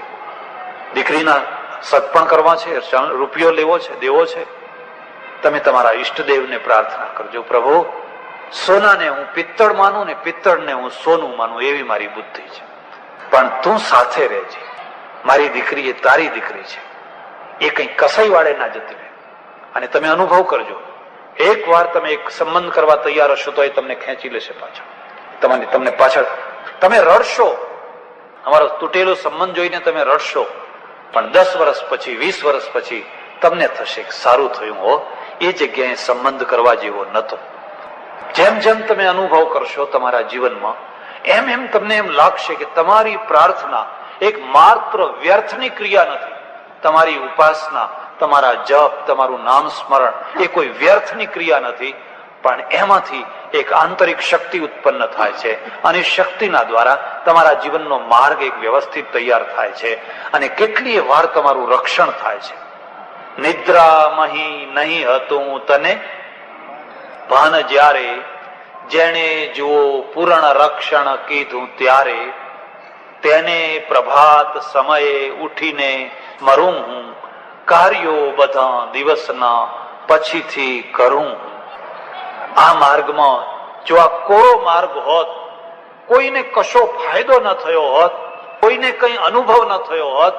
દીકરીના સત્પણ કરવા છે, રૂપિયો લેવો છે, દેવો છે, તમે તમારા ઈષ્ટદેવને પ્રાર્થના કરજો, પ્રભુ સોનાને હું પિત્તળ માનું ને પિત્તળને હું સોનું માનું, એવી મારી બુદ્ધિ છે, પણ તું સાથે રહેજે. મારી દીકરી એ તારી દીકરી છે, એ કઈ કસાઈ વાળે ના જતી રહે. અને તમે અનુભવ કરજો, એક વાર તમે એક સંબંધ કરવા તૈયાર હશો તો એ તમને ખેંચી લેશે પાછા. તમને પાછળ તમે રડશો, અમારો તૂટેલો સંબંધ જોઈને તમે રડશો, પણ 10 વર્ષ પછી 20 વર્ષ પછી તમને થશે સારું થયું હો, એ જગ્યાએ સંબંધ કરવા જેવો નતો. જેમ જેમ તમે અનુભવ કરશો તમારા જીવનમાં, એમ એમ તમને એમ લાગશે કે તમારી પ્રાર્થના એક માત્ર વ્યર્થની ક્રિયા નથી. તમારી ઉપાસના, તમારા જપ, તમારું નામ સ્મરણ એ કોઈ વ્યર્થની ક્રિયા નથી, પણ એમાંથી એક આંતરિક શક્તિ ઉત્પન્ન થાય છે, અને શક્તિના દ્વારા તમારા જીવનનો માર્ગ એક વ્યવસ્થિત તૈયાર થાય છે, અને કેટલીય વાર તમારું રક્ષણ થાય છે. નિદ્રામહી નહીં હતું તને ભાન જ્યારે, જેણે જુઓ પૂર્ણ રક્ષણ કીધું ત્યારે, તેને પ્રભાત સમયે ઉઠીને મરું હું, કાર્યો બધા દિવસના પછીથી કરું. આ માર્ગમાં જો આ કોરો માર્ગ હોત, કોઈને કશો ફાયદો ન થયો હોત, કોઈને કઈ અનુભવ ન થયો હોત,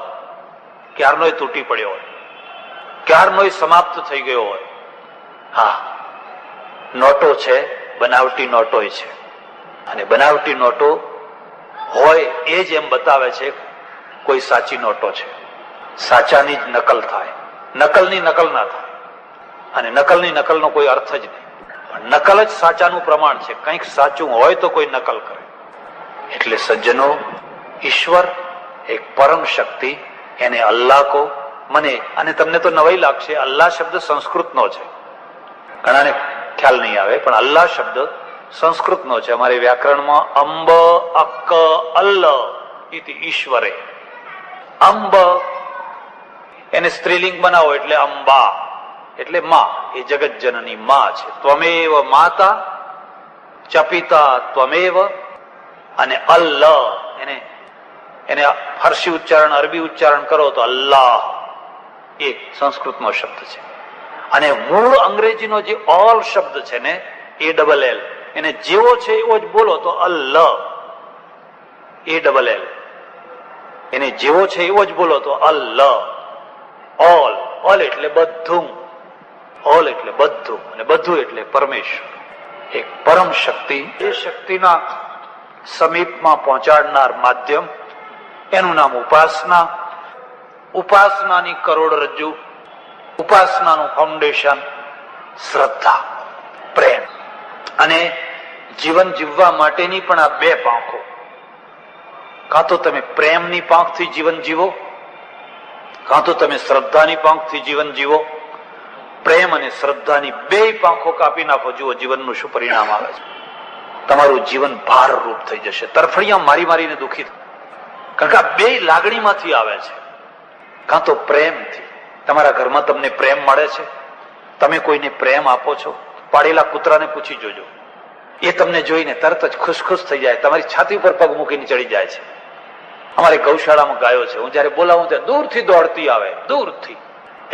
ક્યારનોય તૂટી પડ્યો હોય, ક્યારનોય સમાપ્ત થઈ ગયો હોય. હા, નોટો છે, બનાવટી નોટો છે, અને બનાવટી નોટો હોય એ જ એમ બતાવે છે કોઈ સાચી નોટો છે. સાચાની જ નકલ થાય, નકલની નકલ ના થાય, અને નકલની નકલનો કોઈ અર્થ જ નહીં. પણ નકલ જ સાચાનું પ્રમાણ છે. કંઈક સાચું હોય તો કોઈ નકલ કરે. એટલે સજ્જનો, ઈશ્વર એક પરમ શક્તિ, એને અલ્લાહ કહો. મને અને તમને તો નવાઈ લાગશે, અલ્લાહ શબ્દ સંસ્કૃતનો છે, ઘણાને ખ્યાલ નહીં આવે, પણ અલ્લાહ શબ્દ સંસ્કૃતનો છે. અમારે વ્યાકરણમાં અંબ અક્ક અલ્લ ઇતિ ઈશ્વરે. અંબ એને સ્ત્રીલિંગ બનાવો એટલે અંબા, એટલે માં, એ જગત જનની માં છે. ત્વમેવ માતા ચ પિતા ત્વમેવ, અને અલ્લ એને ફારસી ઉચ્ચારણ, અરબી ઉચ્ચારણ કરો તો અલ્લાહ, એ સંસ્કૃતનો શબ્દ છે. અને મૂળ અંગ્રેજીનો જે ઓલ શબ્દ છે ને, એ ડબલ એલ, એને જેવો છે એવો જ બોલો તો અલ્લાહ, એ ડબલ એલ, એને જેવો છે એવો જ બોલો તો અલ્લાહ. ઓલ, ઓલ એટલે બધું, ઓલ એટલે બધું, અને બધું એટલે પરમેશ્વર, એક પરમ શક્તિ. એ શક્તિના સમીપમાં પહોંચાડનાર માધ્યમ, એનું નામ ઉપાસના. ઉપાસનાની કરોડરજ્જુ, ઉપાસનાનું ફાઉન્ડેશન શ્રદ્ધા, પ્રેમ. અને જીવન જીવવા માટેની પણ આ બે પાંખો. કાં તો તમે પ્રેમની પાંખથી જીવન જીવો, કાં તો તમે શ્રદ્ધાની પાંખથી જીવન જીવો. પ્રેમ અને શ્રદ્ધાની બે પાંખો કાપી નાખો, જુઓ જીવનનું શું પરિણામ આવે છે. તમારું જીવન ભારરૂપ થઈ જશે. તરફડિયા મારી મારીને દુઃખી, કારણ કે આ બે લાગણીમાંથી આવે છે. કાં તો પ્રેમથી, તમારા ઘરમાં તમને પ્રેમ મળે છે, તમે કોઈને પ્રેમ આપો છો. પાડેલા કૂતરાને પૂછી જોજો, એ તમને જોઈને તરત જ ખુશ થઈ જાય, તમારી છાતી ઉપર પગ મૂકીને ચડી જાય છે. અમારે ગૌશાળામાં ગાયો છે, હું જયારે બોલાવું ત્યારે દૂરથી દોડતી આવે, દૂરથી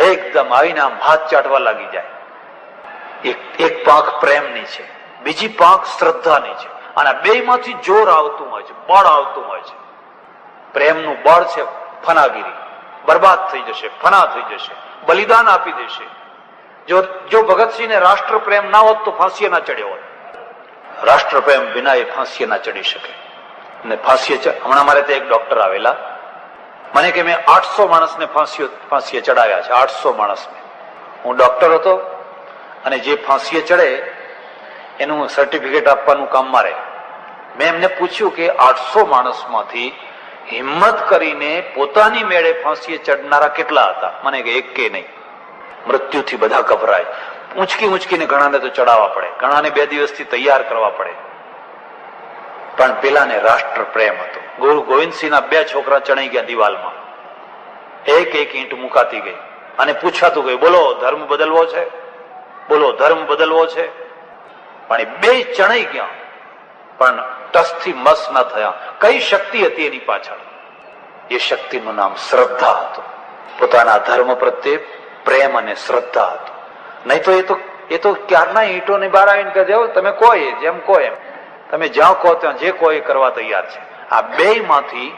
એકદમ આવીને આમ હાથ ચાટવા લાગી જાય. એક પાંખ પ્રેમની છે, બીજી પાંખ શ્રદ્ધાની છે, અને બે માંથી જોર આવતું હોય છે, બળ આવતું હોય છે. પ્રેમનું બળ છે ફનાગીરી, બરબાદ થઈ જશે, ફના થઈ જશે, બલિદાન આપી દેશે. જો ભગતસિંહને રાષ્ટ્ર પ્રેમ ના હોત તો ફાંસીએ ના ચડ્યો હોત. રાષ્ટ્ર પ્રેમ વિના એ ફાંસીએ ના ચડી શકે. અને હમણાં મારે ત્યાં એક ડોક્ટર આવેલા, મને કે મેં 800 માણસને ફાંસીએ ચડાવ્યા છે. 800 માણસને. હું ડોક્ટર હતો, અને જે ફાંસીએ ચડે એનું સર્ટિફિકેટ આપવાનું કામ મારે. મેં એમને પૂછ્યું કે 800 માણસમાંથી હિંમત કરીને પોતાની મેળે ફાંસીએ ચડનારા કેટલા હતા? મને કે એક કે નહીં. મૃત્યુથી બધા ગભરાય. ઊંચકીને ઘણાને તો ચડાવવા પડે, ઘણાને 2 દિવસથી તૈયાર કરવા પડે. પણ પેલાને રાષ્ટ્ર પ્રેમ હતો. ગુરુ ગોવિંદસિંહના 2 છોકરા ચણાઈ ગયા દિવાલમાં, એક ઈંટ મુકાતી ગઈ, અને પૂછાતું ગયું, બોલો ધર્મ બદલવો છે, બોલો ધર્મ બદલવો છે. પણ એ 2 ચણાઈ ગયા, પણ ટસથી મસ ન થયા. કઈ શક્તિ હતી એની પાછળ? એ શક્તિનું નામ શ્રદ્ધા હતું. પોતાના ધર્મ પ્રત્યે પ્રેમ અને શ્રદ્ધા હતું. નહીં તો એ તો ક્યારના ઈંટોની બહાર આવીને કહે જાવ તમે કહો જેમ કહો એમ, તમે જ્યાં કહો ત્યાં જે કહો એ કરવા તૈયાર છે. આ બે માંથી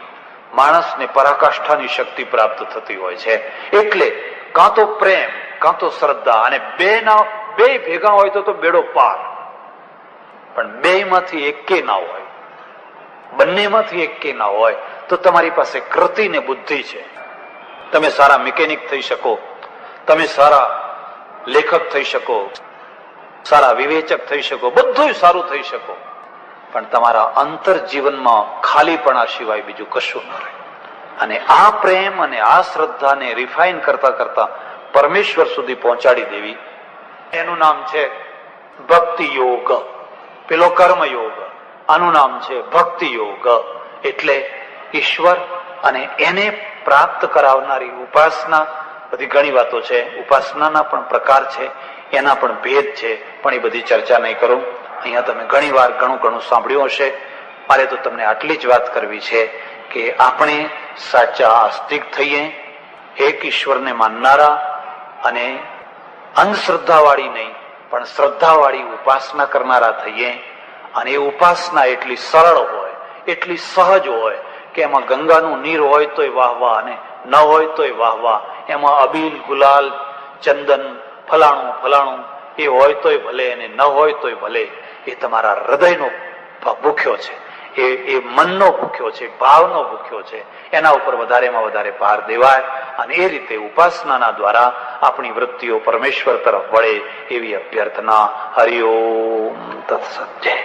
માણસને પરાકાષ્ઠાની શક્તિ પ્રાપ્ત થતી હોય છે. એટલે કાં તો પ્રેમ, કાં તો શ્રદ્ધા, અને બે ભેગા હોય તો બેડો પાર. પણ બે માંથી એકે ના હોય બંનેમાંથી એક કે ના હોય તો તમારી પાસે કૃતિ ને બુદ્ધિ છે. તમે સારા મિકેનિક થઈ શકો, તમે સારા લેખક થઈ શકો, સારા વિવેચક થઈ શકો, બધું સારું થઈ શકો, પણ તમારા અંતર જીવનમાં ખાલીપણા સિવાય બીજું કશું ન રહે. અને આ પ્રેમ અને આ શ્રદ્ધાને રિફાઇન કરતા કરતા પરમેશ્વર સુધી પહોંચાડી દેવી, એનું નામ છે ભક્તિ યોગ. પેલો કર્મ યોગ, આનું નામ છે ભક્તિ યોગ. એટલે ઈશ્વર અને એને પ્રાપ્ત કરાવનારી ઉપાસના. બધી ઘણી વાતો છે, ઉપાસનાના પણ પ્રકાર છે, એના પણ ભેદ છે, પણ એ બધી ચર્ચા નહીં કરું. અહીંયા તમે ઘણી વાર ઘણું ઘણું સાંભળ્યું હશે. મારે તો તમને આટલી જ વાત કરવી છે કે આપણે સાચા આસ્તિક થઈએ, એક ઈશ્વરને માનનારા અને અંધશ્રદ્ધાવાળી નહીં પણ શ્રદ્ધાવાળી ઉપાસના કરનારા થઈએ. અને એ ઉપાસના એટલી સરળ હોય, એટલી સહજ હોય કે એમાં ગંગાનું નીર હોય તોય વાહ વાહ, અને ન હોય તોય વાહ વાહ. એમાં અબીલ, ગુલાલ, ચંદન, ફલાણું ફલાણું એ હોય તોય ભલે અને ન હોય તોય ભલે. એ તમારા હૃદયનો ભૂખ્યો છે, એ મનનો ભૂખ્યો છે, ભાવનો ભૂખ્યો છે. એના ઉપર વધારેમાં વધારે ભાર દેવાય અને એ રીતે ઉપાસનાના દ્વારા આપણી વૃત્તિઓ પરમેશ્વર તરફ વળે એવી અભ્યર્થના. હરિઓમ તત્સત. જય